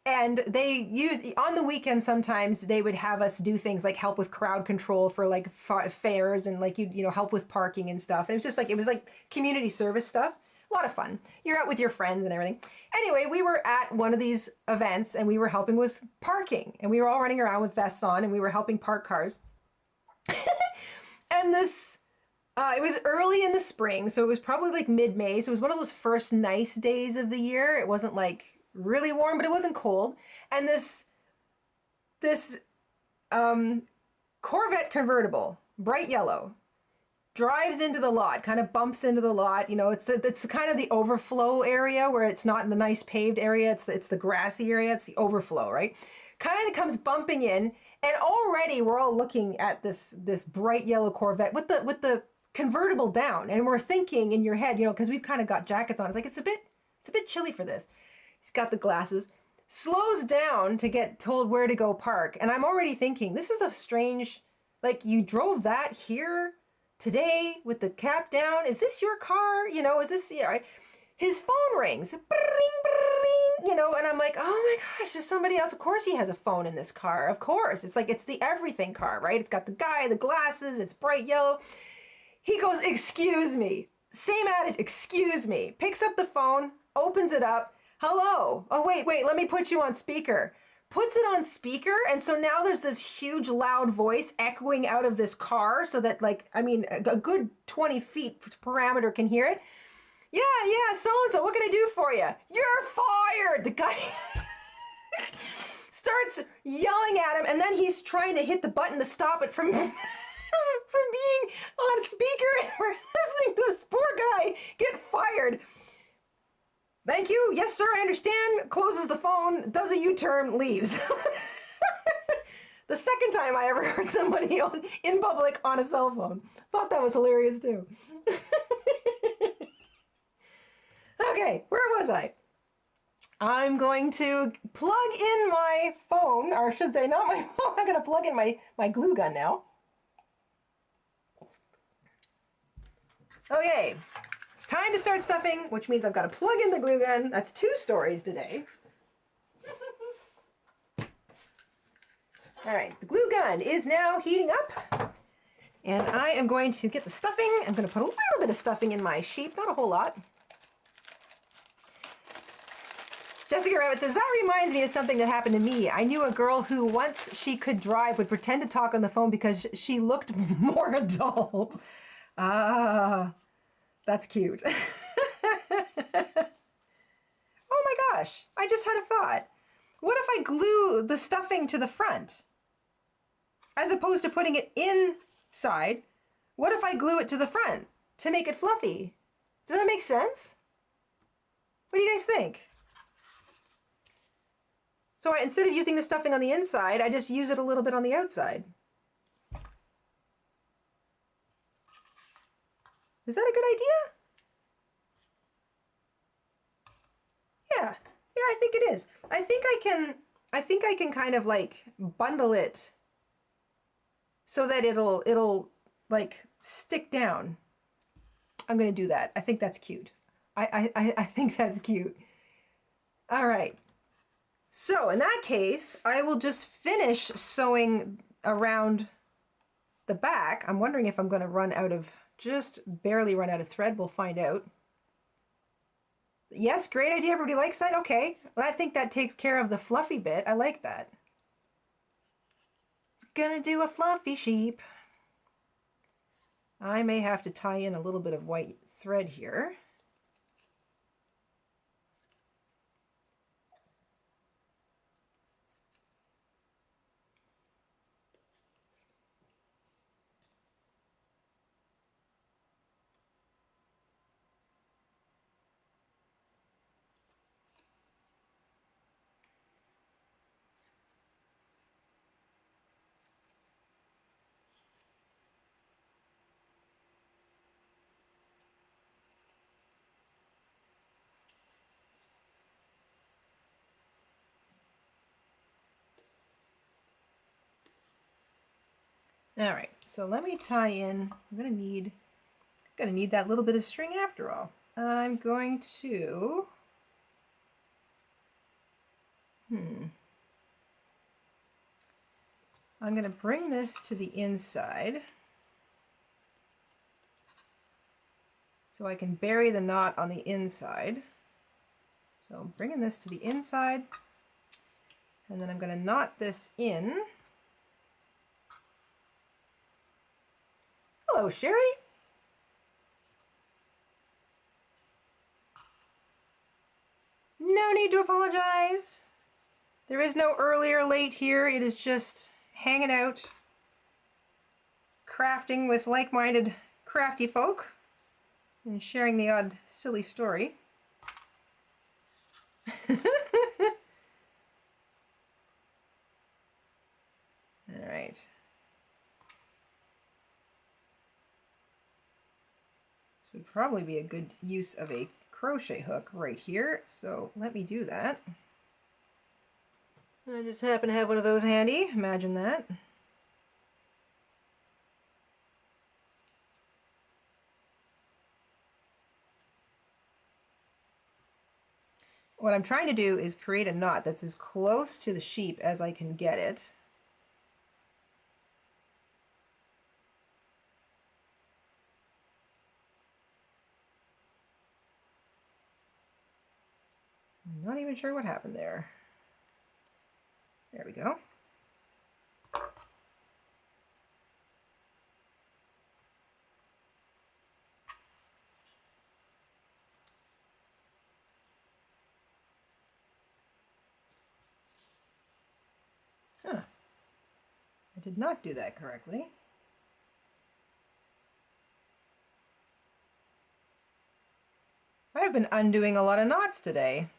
And they use, on the weekend sometimes they would have us do things like help with crowd control for like fairs and like, you know, help with parking and stuff. And it was like community service stuff. A lot of fun. You're out with your friends and everything. Anyway, we were at one of these events and we were helping with parking, and we were all running around with vests on and we were helping park cars. And it was early in the spring, so it was probably like mid-May. So it was one of those first nice days of the year. It wasn't like really warm, but it wasn't cold. And this Corvette convertible, bright yellow, drives into the lot, kind of bumps into the lot. You know, it's the kind of the overflow area where it's not in the nice paved area. It's the grassy area. It's the overflow, right? Kind of comes bumping in, and already we're all looking at this bright yellow Corvette with the convertible down, and we're thinking in your head, you know, because we've kind of got jackets on. It's like it's a bit chilly for this. He's got the glasses, slows down to get told where to go park, and I'm already thinking, this is a strange, like, you drove that here today with the cap down? Is this your car? You know, is this, you know, his phone rings, bring, bring, you know, and I'm like, oh my gosh, there's somebody else. Of course he has a phone in this car. Of course. It's like, it's the everything car, right? It's got the guy, the glasses, it's bright yellow. He goes, excuse me. Same attitude, excuse me. Picks up the phone, opens it up. Hello. Oh, wait, let me put you on speaker. Puts it on speaker, and so now there's this huge loud voice echoing out of this car so that, like, I mean, a good 20 feet parameter can hear it. Yeah, so-and-so, what can I do for you? You're fired! The guy starts yelling at him, and then he's trying to hit the button to stop it from being on speaker, and we're listening to this poor guy get fired. Thank you. Yes, sir, I understand. Closes the phone, does a U-turn, leaves. The second time I ever heard somebody in public on a cell phone. Thought that was hilarious too. Okay, where was I? I'm going to plug in my phone, or I should say not my phone. I'm going to plug in my glue gun now. Okay. It's time to start stuffing, which means I've got to plug in the glue gun. That's 2 stories today. All right, the glue gun is now heating up, and I am going to get the stuffing. I'm going to put a little bit of stuffing in my sheep, not a whole lot. Jessica Rabbit says, that reminds me of something that happened to me. I knew a girl who, once she could drive, would pretend to talk on the phone because she looked more adult. Ah, that's cute. Oh my gosh, I just had a thought. What if I glue the stuffing to the front? As opposed to putting it inside, what if I glue it to the front to make it fluffy? Does that make sense? What do you guys think? So instead of using the stuffing on the inside, I just use it a little bit on the outside. Is that a good idea? Yeah, I think it is. I think I can kind of like bundle it so that it'll like stick down. I'm gonna do that. I think that's cute. I think that's cute. All right. So in that case, I will just finish sewing around the back. I'm wondering if I'm gonna just barely run out of thread. We'll find out. Yes, great idea. Everybody likes that? Okay. Well, I think that takes care of the fluffy bit. I like that. Gonna do a fluffy sheep. I may have to tie in a little bit of white thread here. All right, so let me tie in. I'm gonna need that little bit of string after all. I'm going to, I'm gonna bring this to the inside so I can bury the knot on the inside. So I'm bringing this to the inside, and then I'm gonna knot this in. Hello, Sherry. No need to apologize. There is no early or late here. It is just hanging out, crafting with like-minded crafty folk, and sharing the odd silly story. All right. This would probably be a good use of a crochet hook right here, so let me do that. I just happen to have one of those handy. Imagine that. What I'm trying to do is create a knot that's as close to the sheep as I can get it. I'm not even sure what happened there. There we go. Huh. I did not do that correctly. I've been undoing a lot of knots today.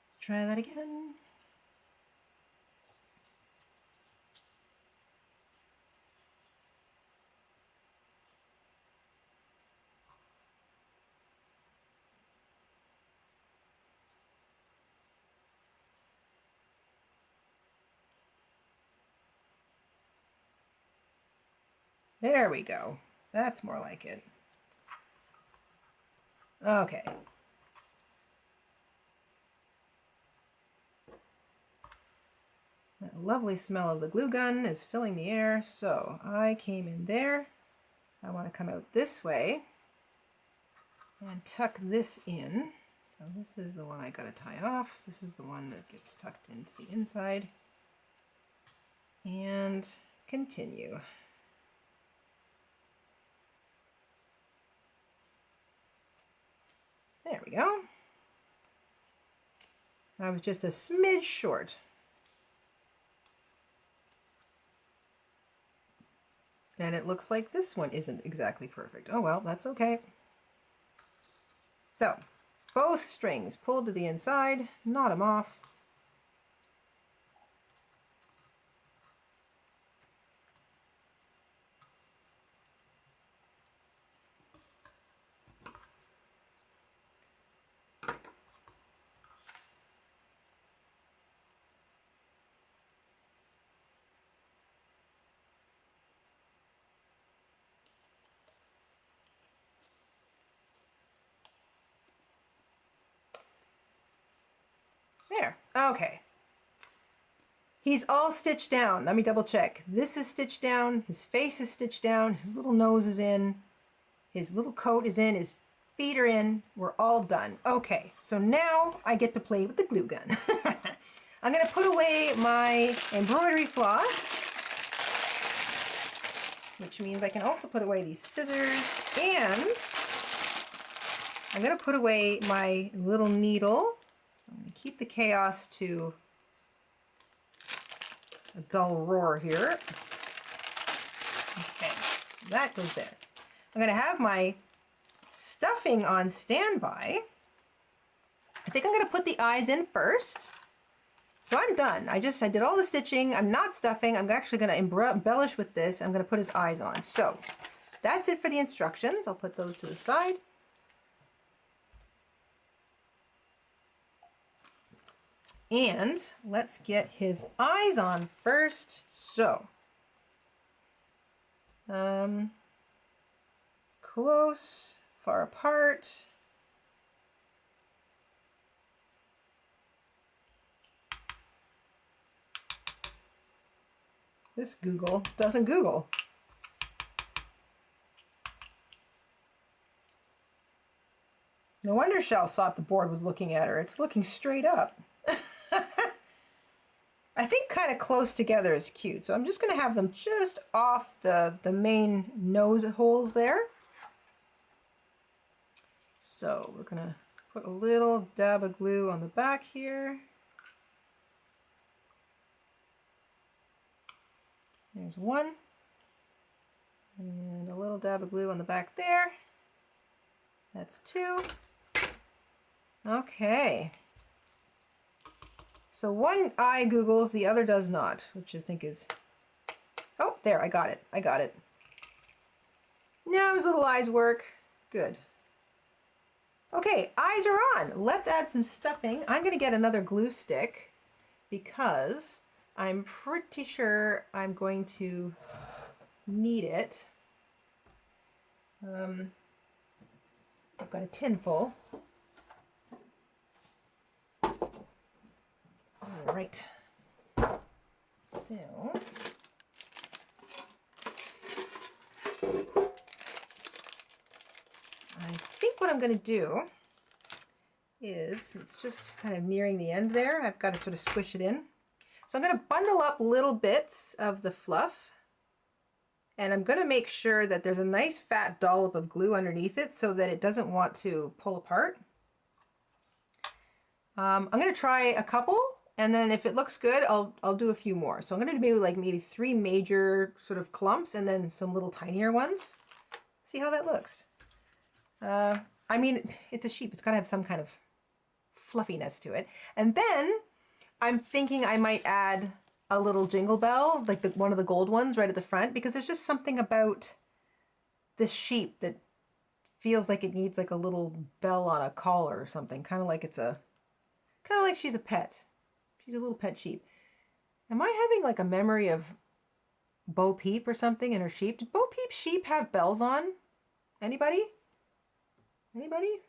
Let's try that again. There we go. That's more like it. Okay. lovely smell of the glue gun is filling the air. So I came in there. I want to come out this way and tuck this in. So this is the one I got to tie off. This is the one that gets tucked into the inside. And continue. There we go. I was just a smidge short. And it looks like this one isn't exactly perfect. Oh well, that's okay. So, both strings pulled to the inside, knot them off. There, okay. He's all stitched down. Let me double check. This is stitched down, his face is stitched down, his little nose is in, his little coat is in, his feet are in. We're all done. Okay, so now I get to play with the glue gun. I'm gonna put away my embroidery floss, which means I can also put away these scissors, and I'm gonna put away my little needle. I'm going to keep the chaos to a dull roar here. Okay, so that goes there. I'm going to have my stuffing on standby. I think I'm going to put the eyes in first. So I'm done. I did all the stitching. I'm not stuffing. I'm actually going to embellish with this. I'm going to put his eyes on. So that's it for the instructions. I'll put those to the side. And let's get his eyes on first. So, close, far apart. This Google doesn't Google. No wonder Shell thought the board was looking at her. It's looking straight up. I think kind of close together is cute, so I'm just going to have them just off the main nose holes there. So we're going to put a little dab of glue on the back here. There's one. And a little dab of glue on the back there. That's two. Okay. So one eye Googles, the other does not, which I think is... Oh, there, I got it. I got it. Now his little eyes work. Good. Okay, eyes are on. Let's add some stuffing. I'm going to get another glue stick because I'm pretty sure I'm going to need it. I've got a tin full. All right. So I think what I'm going to do is, it's just kind of nearing the end there. I've got to sort of squish it in. So I'm going to bundle up little bits of the fluff, and I'm going to make sure that there's a nice fat dollop of glue underneath it so that it doesn't want to pull apart. I'm going to try a couple, and then if it looks good, I'll do a few more. So I'm going to do like maybe 3 major sort of clumps and then some little tinier ones. See how that looks. I mean, it's a sheep. It's got to have some kind of fluffiness to it. And then I'm thinking I might add a little jingle bell, like one of the gold ones right at the front, because there's just something about this sheep that feels like it needs like a little bell on a collar or something. Kind of like she's a pet. She's a little pet sheep. Am I having like a memory of Bo Peep or something in her sheep? Did Bo Peep's sheep have bells on? Anybody? Anybody?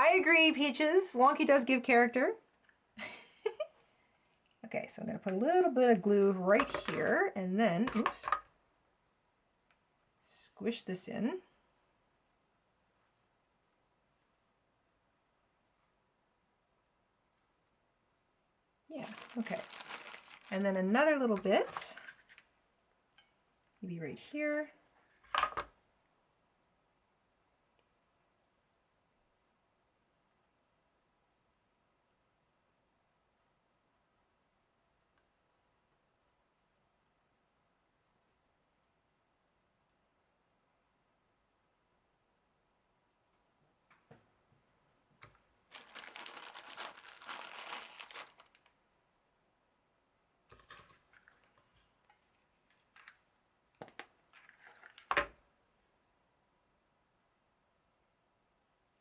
I agree, Peaches. Wonky does give character. Okay, so I'm going to put a little bit of glue right here and then, oops, squish this in. Yeah, okay. And then another little bit, maybe right here.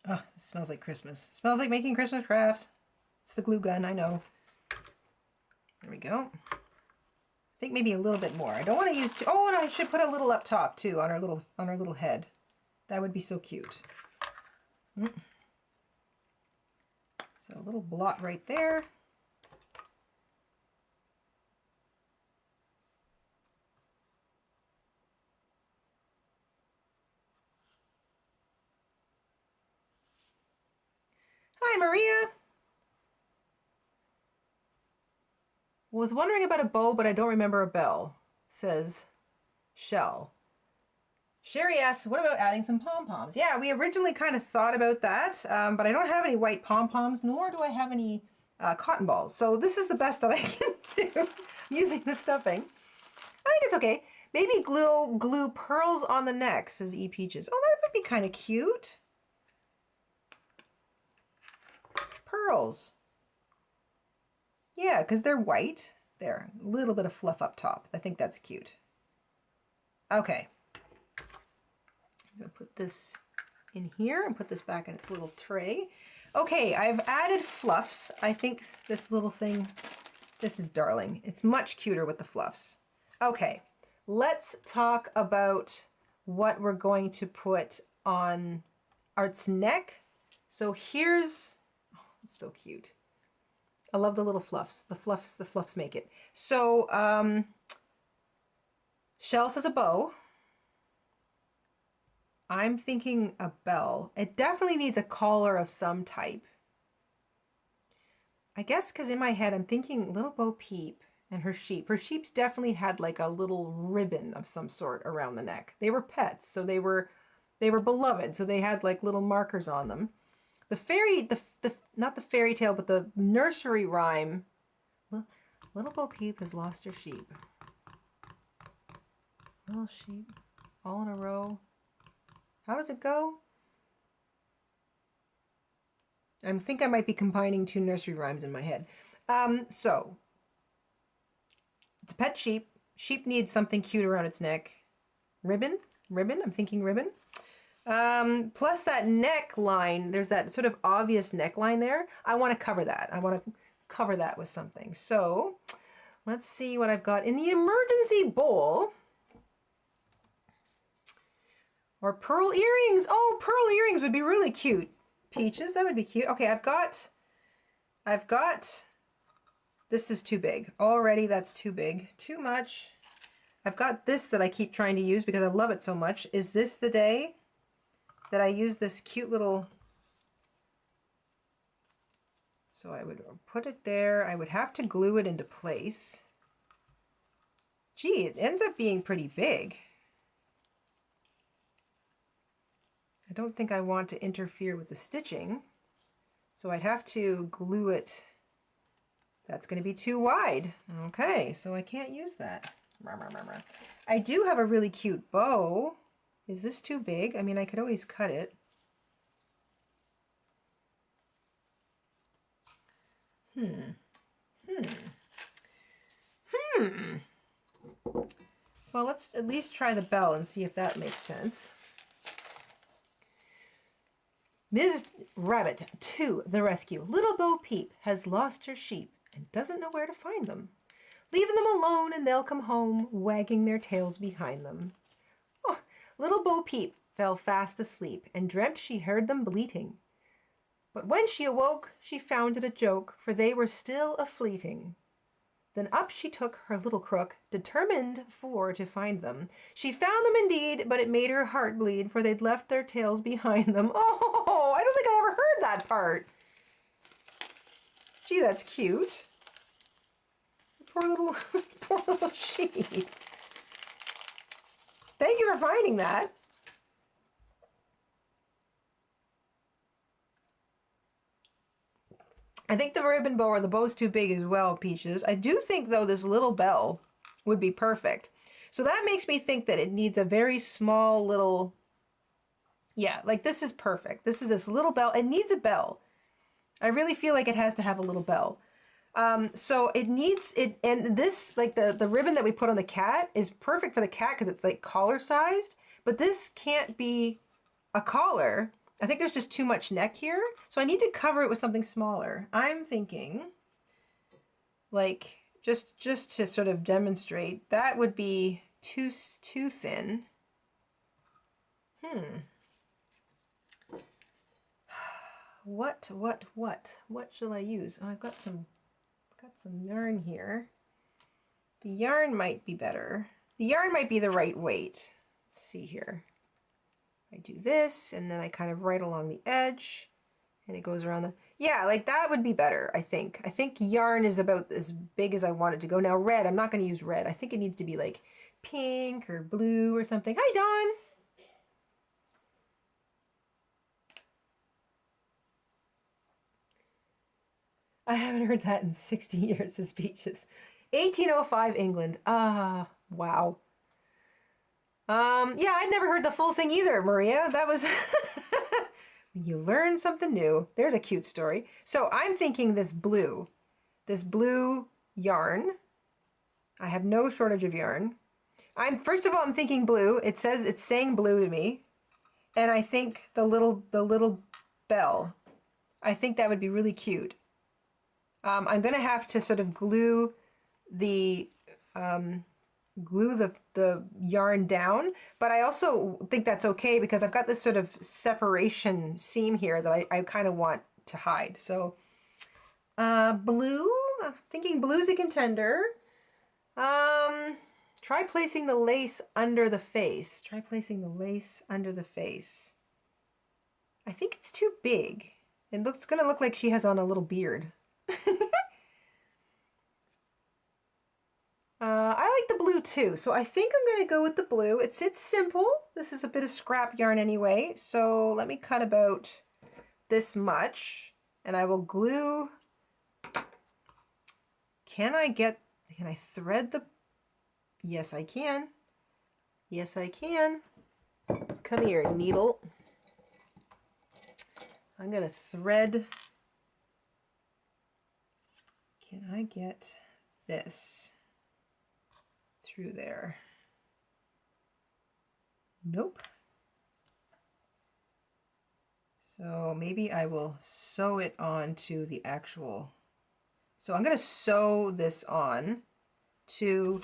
Oh, it smells like Christmas. It smells like making Christmas crafts. It's the glue gun, I know. There we go. I think maybe a little bit more. I don't want to use too. Oh, and I should put a little up top too on our little head. That would be so cute. So a little blot right there. Hi, Maria. Was wondering about a bow, but I don't remember a bell, says Shell. Sherry asks, what about adding some pom-poms? Yeah, we originally kind of thought about that, but I don't have any white pom-poms, nor do I have any cotton balls. So this is the best that I can do using the stuffing. I think it's okay. Maybe glue pearls on the neck, says E Peaches. Oh, that would be kind of cute. Pearls. Yeah, because they're white. There, a little bit of fluff up top. I think that's cute. Okay. I'm going to put this in here and put this back in its little tray. Okay, I've added fluffs. I think this little thing, this is darling. It's much cuter with the fluffs. Okay, let's talk about what we're going to put on Art's neck. So here's, oh, it's so cute. I love the little fluffs. The fluffs make it. So, Shell says a bow. I'm thinking a bell. It definitely needs a collar of some type. I guess because in my head I'm thinking little Bo Peep and her sheep. Her sheeps definitely had like a little ribbon of some sort around the neck. They were pets, so they were beloved, so they had like little markers on them. The fairy, not the fairy tale, but the nursery rhyme. Little Bo Peep has lost her sheep. Little sheep, all in a row. How does it go? I think I might be combining two nursery rhymes in my head. So, it's a pet sheep. Sheep needs something cute around its neck. Ribbon? I'm thinking ribbon. Plus that neckline, there's that sort of obvious neckline there. I want to cover that. I want to cover that with something. So, let's see what I've got in the emergency bowl. Or pearl earrings. Oh, pearl earrings would be really cute. Peaches, that would be cute. Okay, I've got, this is too big. Already that's too big. Too much. I've got this that I keep trying to use because I love it so much. Is this the day that I use this cute little, so I would put it there. I would have to glue it into place. Gee, it ends up being pretty big. I don't think I want to interfere with the stitching, so I'd have to glue it. That's going to be too wide. Okay, so I can't use that. I do have a really cute bow. Is this too big? I mean, I could always cut it. Well, let's at least try the bell and see if that makes sense. Ms. Rabbit to the rescue. Little Bo Peep has lost her sheep and doesn't know where to find them. Leave them alone and they'll come home, wagging their tails behind them. Oh, little Bo Peep fell fast asleep and dreamt she heard them bleating. But when she awoke, she found it a joke, for they were still a-fleeting. Then up she took her little crook, determined for to find them. She found them indeed, but it made her heart bleed, for they'd left their tails behind them. Oh, I don't think I ever heard that part. Gee, that's cute. Poor little sheep. Thank you for finding that. I think the ribbon bow or the bow's too big as well, Peaches. I do think, though, this little bell would be perfect. So that makes me think that it needs a very small little... Yeah, like this is perfect. This is this little bell. It needs a bell. I really feel like it has to have a little bell. So it needs it, and this, like the ribbon that we put on the cat is perfect for the cat because it's like collar sized, but this can't be a collar. I think there's just too much neck here. So I need to cover it with something smaller. I'm thinking like just to sort of demonstrate, that would be too thin. What shall I use? Oh, I've got some yarn here. The yarn might be better. The yarn might be the right weight. Let's see here. I do this, and then I kind of right along the edge, and it goes around the... Yeah, like that would be better, I think. I think yarn is about as big as I want it to go. Now red, I'm not going to use red. I think it needs to be like pink or blue or something. Hi, Dawn! I haven't heard that in 60 years, says Peaches. 1805 England. Ah, wow. Yeah, I'd never heard the full thing either, Maria. That was... You learn something new. There's a cute story. So I'm thinking this blue yarn. I have no shortage of yarn. First of all, I'm thinking blue. It's saying blue to me. And I think the little bell. I think that would be really cute. I'm gonna have to sort of glue the yarn down, but I also think that's okay because I've got this sort of separation seam here that I kind of want to hide. So blue, I'm thinking blue's a contender. Try placing the lace under the face. Try placing the lace under the face. I think it's too big. It's gonna look like she has on a little beard. I like the blue too, so I think I'm going to go with the blue. It's simple. This is a bit of scrap yarn anyway, so let me cut about this much, and I will glue. Can I thread the... Yes, I can. Yes, I can. Come here, needle. I'm going to thread. Can I get this through there? Nope. So maybe I will sew it onto the actual... So I'm going to sew this on to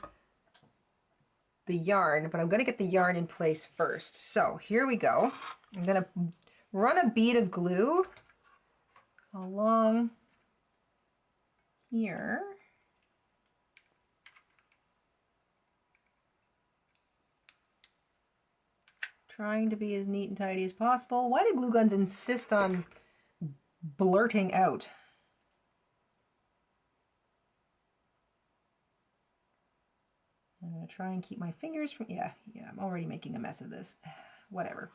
the yarn, but I'm going to get the yarn in place first. So here we go. I'm going to run a bead of glue along here. Trying to be as neat and tidy as possible. Why do glue guns insist on blurting out? I'm going to try and keep my fingers from... Yeah, I'm already making a mess of this. Whatever.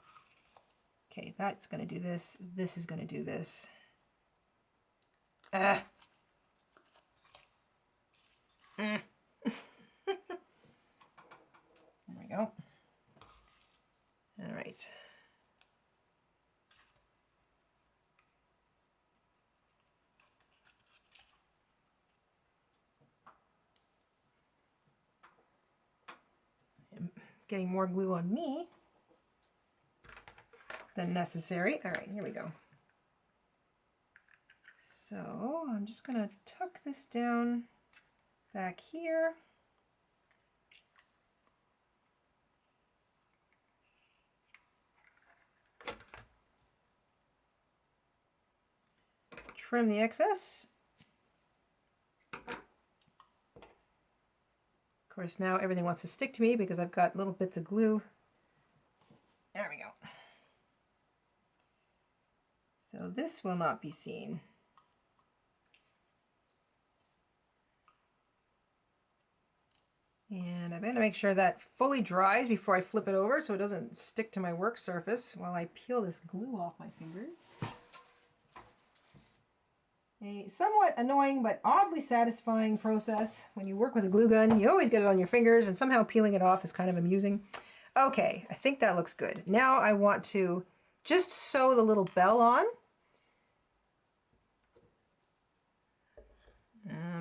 Okay, that's going to do this. This is going to do this. There we go. All right. I'm getting more glue on me than necessary. All right, here we go. So I'm just going to tuck this down back here. trim the excess. Of course, now everything wants to stick to me because I've got little bits of glue. There we go. So this will not be seen. And I'm going to make sure that fully dries before I flip it over so it doesn't stick to my work surface while I peel this glue off my fingers. A somewhat annoying but oddly satisfying process when you work with a glue gun. You always get it on your fingers, and somehow peeling it off is kind of amusing. Okay, I think that looks good. Now I want to just sew the little bell on.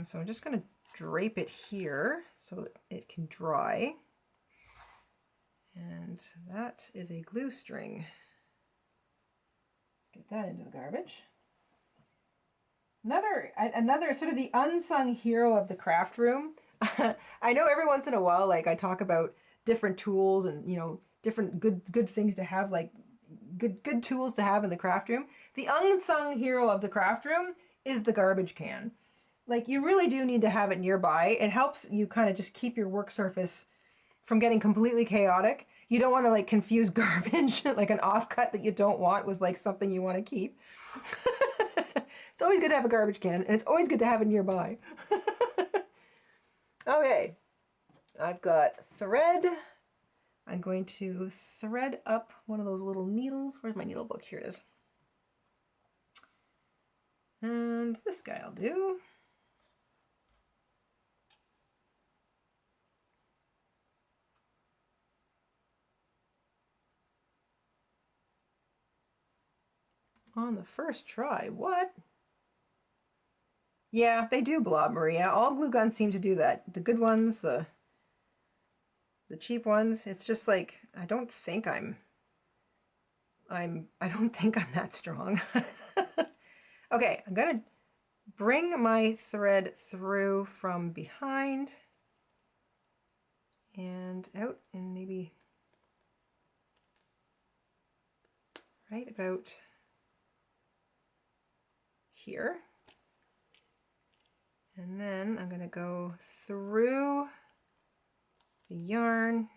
So I'm just going to drape it here so that it can dry. And that is a glue string. Let's get that into the garbage. Another sort of the unsung hero of the craft room. I know every once in a while, like I talk about different tools and, you know, different good things to have, like good tools to have in the craft room. The unsung hero of the craft room is the garbage can. Like, you really do need to have it nearby. It helps you kind of just keep your work surface from getting completely chaotic. You don't want to like confuse garbage, like an offcut that you don't want with like something you want to keep. It's always good to have a garbage can, and it's always good to have it nearby. Okay, I've got thread. I'm going to thread up one of those little needles. Where's my needle book? Here it is. And this guy I'll do. On the first try, what? Yeah, they do blob, Maria. All glue guns seem to do that. The good ones, the cheap ones. It's just like, I don't think I'm that strong. Okay, I'm gonna bring my thread through from behind and out, and maybe right about here. And then I'm going to go through the yarn.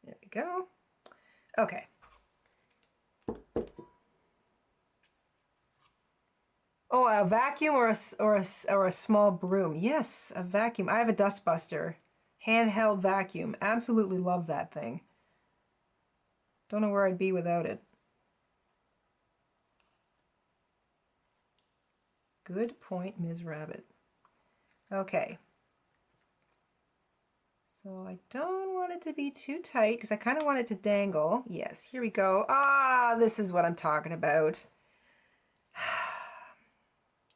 There we go. Okay. Oh, a vacuum or a small broom. Yes, a vacuum. I have a dust buster. Handheld vacuum. Absolutely love that thing. Don't know where I'd be without it. Good point, Ms. Rabbit. Okay. So I don't want it to be too tight because I kind of want it to dangle. Yes, here we go. Ah, this is what I'm talking about.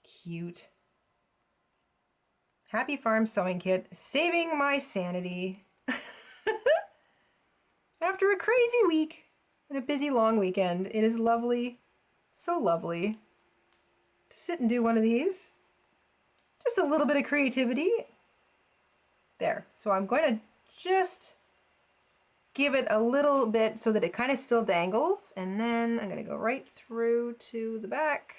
Cute. Happy Farm Sewing Kit, saving my sanity. After a crazy week and a busy long weekend, it is lovely, so lovely, to sit and do one of these. Just a little bit of creativity. There. So I'm going to just give it a little bit so that it kind of still dangles, and then I'm going to go right through to the back.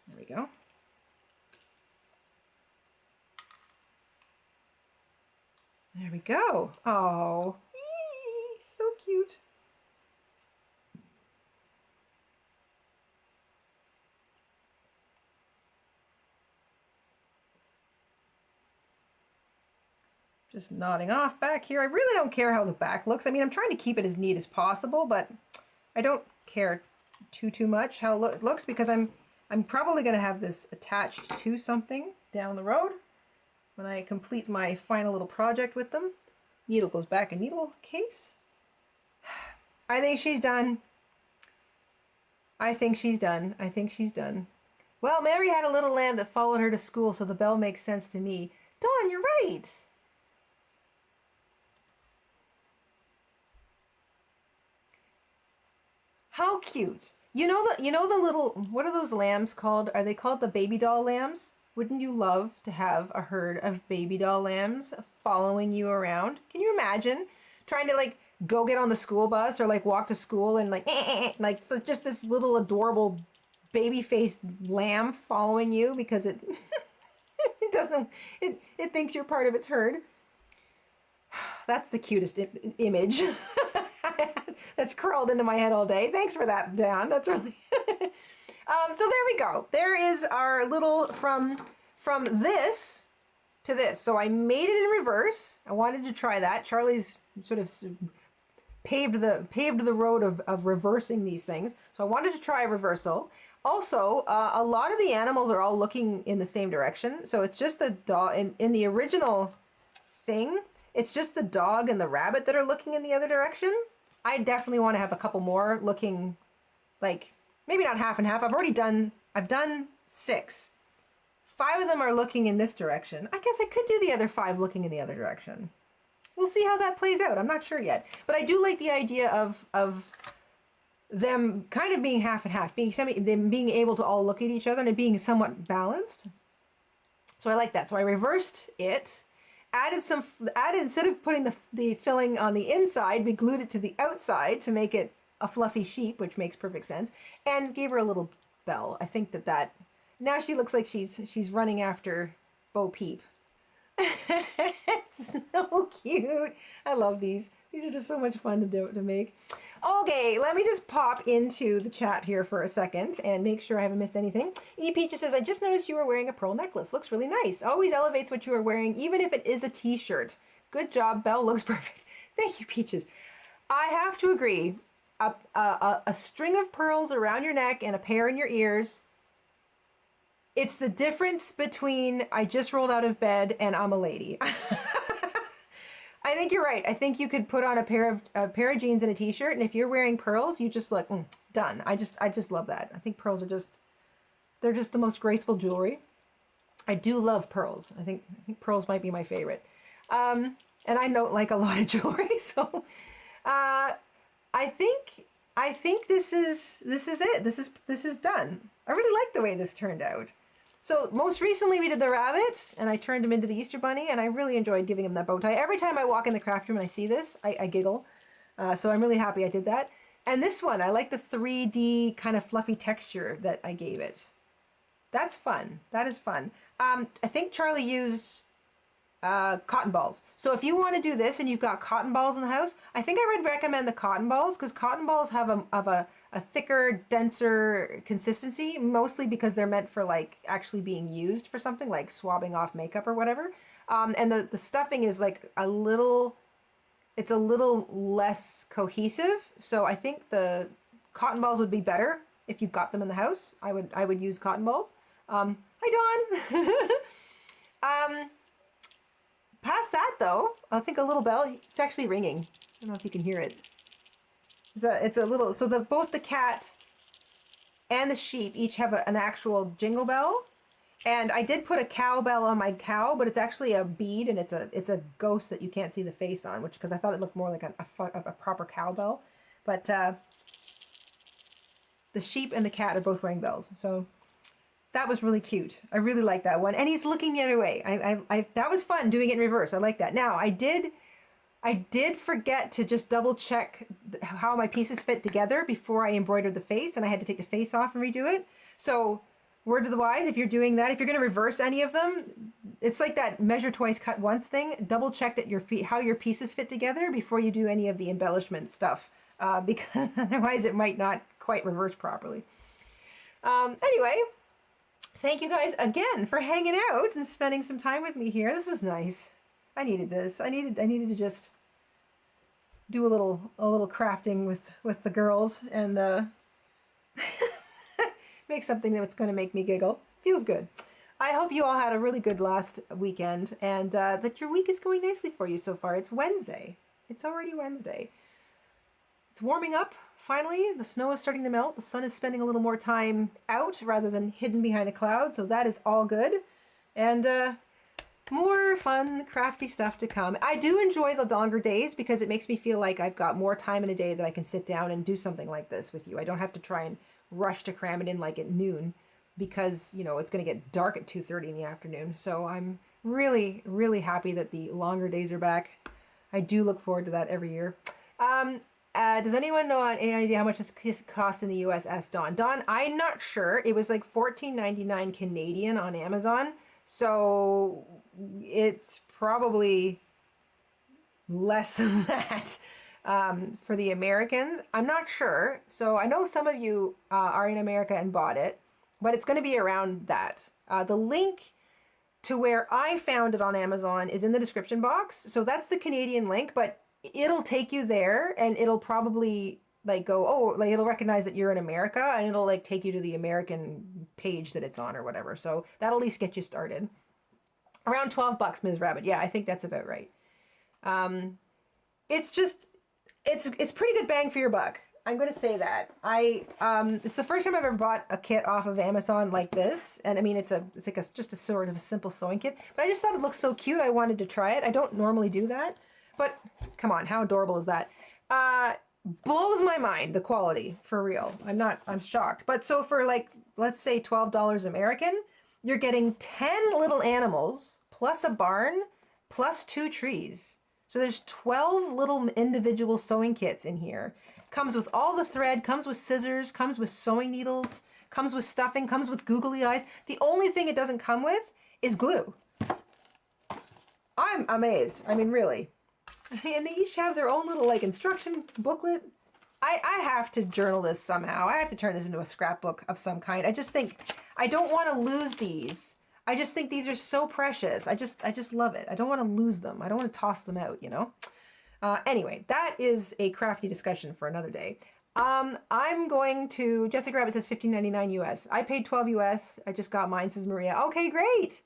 There we go. There we go. Oh, so cute. Just nodding off back here. I really don't care how the back looks. I mean, I'm trying to keep it as neat as possible, but I don't care too much how it looks because I'm probably going to have this attached to something down the road when I complete my final little project with them. Needle goes back in needle case. I think she's done. I think she's done. I think she's done. Well, Mary had a little lamb that followed her to school, so the bell makes sense to me. Dawn, you're right. How cute. You know the little, what are those lambs called? Are they called the baby doll lambs? Wouldn't you love to have a herd of baby doll lambs following you around? Can you imagine trying to like go get on the school bus or like walk to school and like, like so just this little adorable baby-faced lamb following you because it it doesn't it thinks you're part of its herd. That's the cutest image that's curled into my head all day. Thanks for that, Dan. That's really so there we go. There is our little from this to this. So I made it in reverse. I wanted to try that. Charlie's sort of paved the road of reversing these things. So I wanted to try a reversal. Also, a lot of the animals are all looking in the same direction. So it's just the dog in the original thing. It's just the dog and the rabbit that are looking in the other direction. I definitely want to have a couple more looking like maybe not half and half. I've done 6. 5 of them are looking in this direction. I guess I could do the other 5 looking in the other direction. We'll see how that plays out. I'm not sure yet. But I do like the idea of them kind of being half and half, them being able to all look at each other and it being somewhat balanced. So I like that. So I reversed it, added instead of putting the filling on the inside, we glued it to the outside to make it a fluffy sheep, which makes perfect sense, and gave her a little bell. I think that now she looks like she's running after Bo Peep. It's so cute. I love these. These are just so much fun to make. Okay, let me just pop into the chat here for a second and make sure I haven't missed anything. E. Peaches says, I just noticed you were wearing a pearl necklace. Looks really nice. Always elevates what you are wearing, even if it is a t-shirt. Good job, Belle. Looks perfect. Thank you, Peaches. I have to agree. A string of pearls around your neck and a pair in your ears. It's the difference between I just rolled out of bed and I'm a lady. I think you're right. I think you could put on a pair of jeans and a t-shirt, and if you're wearing pearls, you just look done. I just love that. I think pearls are they're just the most graceful jewelry. I do love pearls. I think pearls might be my favorite. And I don't like a lot of jewelry, so I think this is it. This is done. I really like the way this turned out. So most recently we did the rabbit and I turned him into the Easter Bunny and I really enjoyed giving him that bow tie. Every time I walk in the craft room and I see this, I giggle. So I'm really happy I did that. And this one, I like the 3D kind of fluffy texture that I gave it. That's fun. That is fun. I think Charlie used cotton balls. So if you want to do this and you've got cotton balls in the house, I think I would recommend the cotton balls because cotton balls have a thicker, denser consistency, mostly because they're meant for like actually being used for something like swabbing off makeup or whatever. And the stuffing is like it's a little less cohesive. So I think the cotton balls would be better if you've got them in the house. I would use cotton balls. Hi, Dawn. Past that though, I think a little bell. It's actually ringing. I don't know if you can hear it. It's a little. So both the cat and the sheep each have an actual jingle bell, and I did put a cowbell on my cow, but it's actually a bead and it's a ghost that you can't see the face on, which because I thought it looked more like a proper cowbell, but the sheep and the cat are both wearing bells, so. That was really cute. I really like that one. And he's looking the other way. That was fun doing it in reverse. I like that. Now, I did forget to just double check how my pieces fit together before I embroidered the face, and I had to take the face off and redo it. So, word to the wise, if you're doing that, if you're going to reverse any of them, it's like that measure twice, cut once thing. Double check that how your pieces fit together before you do any of the embellishment stuff, because otherwise it might not quite reverse properly. Anyway. Thank you guys again for hanging out and spending some time with me here. This was nice. I needed this. I needed to just do a little crafting with the girls and make something that's going to make me giggle. Feels good. I hope you all had a really good last weekend and that your week is going nicely for you so far. It's Wednesday. It's already Wednesday. It's warming up. Finally, the snow is starting to melt. The sun is spending a little more time out rather than hidden behind a cloud, so that is all good. And more fun, crafty stuff to come. I do enjoy the longer days because it makes me feel like I've got more time in a day that I can sit down and do something like this with you. I don't have to try and rush to cram it in like at noon. because, you know, it's going to get dark at 2:30 in the afternoon. So I'm really, really happy that the longer days are back. I do look forward to that every year. Does anyone know any idea how much this costs in the US? Asked Dawn. Dawn, I'm not sure. It was like $14.99 Canadian on Amazon. So it's probably less than that for the Americans. I'm not sure. So I know some of you are in America and bought it, but it's going to be around that. The link to where I found it on Amazon is in the description box. So that's the Canadian link, but it'll take you there and it'll probably like go, oh, like it'll recognize that you're in America and it'll like take you to the American page that it's on or whatever. So that'll at least get you started. Around $12, Ms. Rabbit. Yeah, I think that's about right. It's just, it's pretty good bang for your buck. I'm going to say that. It's the first time I've ever bought a kit off of Amazon like this. And I mean, it's like just a sort of a simple sewing kit, but I just thought it looked so cute. I wanted to try it. I don't normally do that, but come on, how adorable is that? Blows my mind, the quality, for real. I'm shocked. But so for like, let's say $12 American, you're getting 10 little animals plus a barn plus 2 trees. So there's 12 little individual sewing kits in here. Comes with all the thread, comes with scissors, comes with sewing needles, comes with stuffing, comes with googly eyes. The only thing it doesn't come with is glue. I'm amazed. I mean, really. And they each have their own little like instruction booklet. I have to journal this somehow. I have to turn this into a scrapbook of some kind. I just think I don't want to lose these. I just think these are so precious. I just love it. I don't want to lose them. I don't want to toss them out, you know? Anyway, that is a crafty discussion for another day. I'm going to, Jessica Rabbit says $15.99 US. I paid $12 US. I just got mine, says Maria. Okay, great.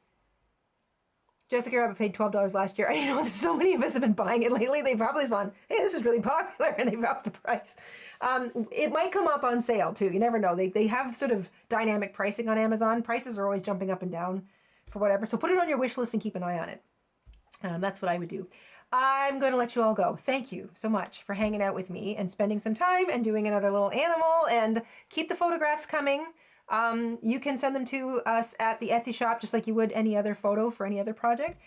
Jessica Rabbit paid $12 last year. I know there's so many of us have been buying it lately. They've probably gone, hey, this is really popular, and they've upped the price. It might come up on sale too. You never know. They have sort of dynamic pricing on Amazon. Prices are always jumping up and down for whatever. So put it on your wish list and keep an eye on it. That's what I would do. I'm going to let you all go. Thank you so much for hanging out with me and spending some time and doing another little animal, and keep the photographs coming. You can send them to us at the Etsy shop just like you would any other photo for any other project.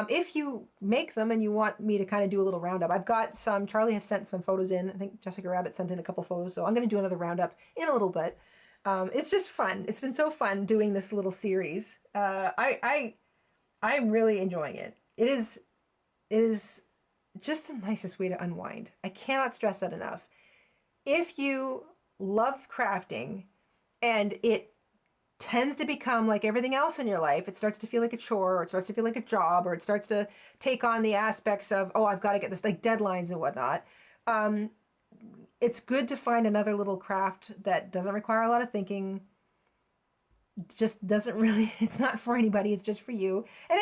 If you make them and you want me to kind of do a little roundup, I've got some, Charlie has sent some photos in. I think Jessica Rabbit sent in a couple photos, so I'm going to do another roundup in a little bit. It's just fun. It's been so fun doing this little series. I'm really enjoying it. It is just the nicest way to unwind. I cannot stress that enough. If you love crafting and it tends to become like everything else in your life, it starts to feel like a chore, or it starts to feel like a job, or it starts to take on the aspects of, oh, I've got to get this, like deadlines and whatnot. It's good to find another little craft that doesn't require a lot of thinking, just doesn't really, it's not for anybody, it's just for you. And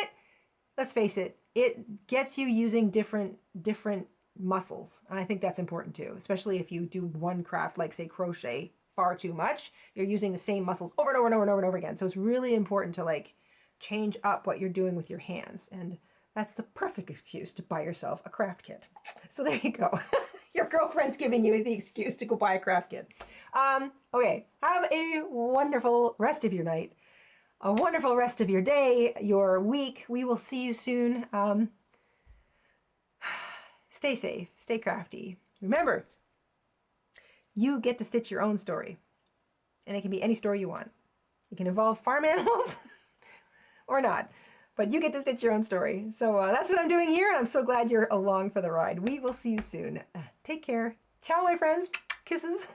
let's face it, it gets you using different muscles. And I think that's important too, especially if you do one craft, like say crochet, far too much, you're using the same muscles over and over and over and over and over again. So it's really important to like change up what you're doing with your hands. And that's the perfect excuse to buy yourself a craft kit. So there you go. Your girlfriend's giving you the excuse to go buy a craft kit. Okay, have a wonderful rest of your night, a wonderful rest of your day, your week. We will see you soon. Stay safe, stay crafty. Remember, you get to stitch your own story, and it can be any story you want. It can involve farm animals or not, but you get to stitch your own story. So that's what I'm doing here, and I'm so glad you're along for the ride. We will see you soon. Take care. Ciao, my friends. Kisses.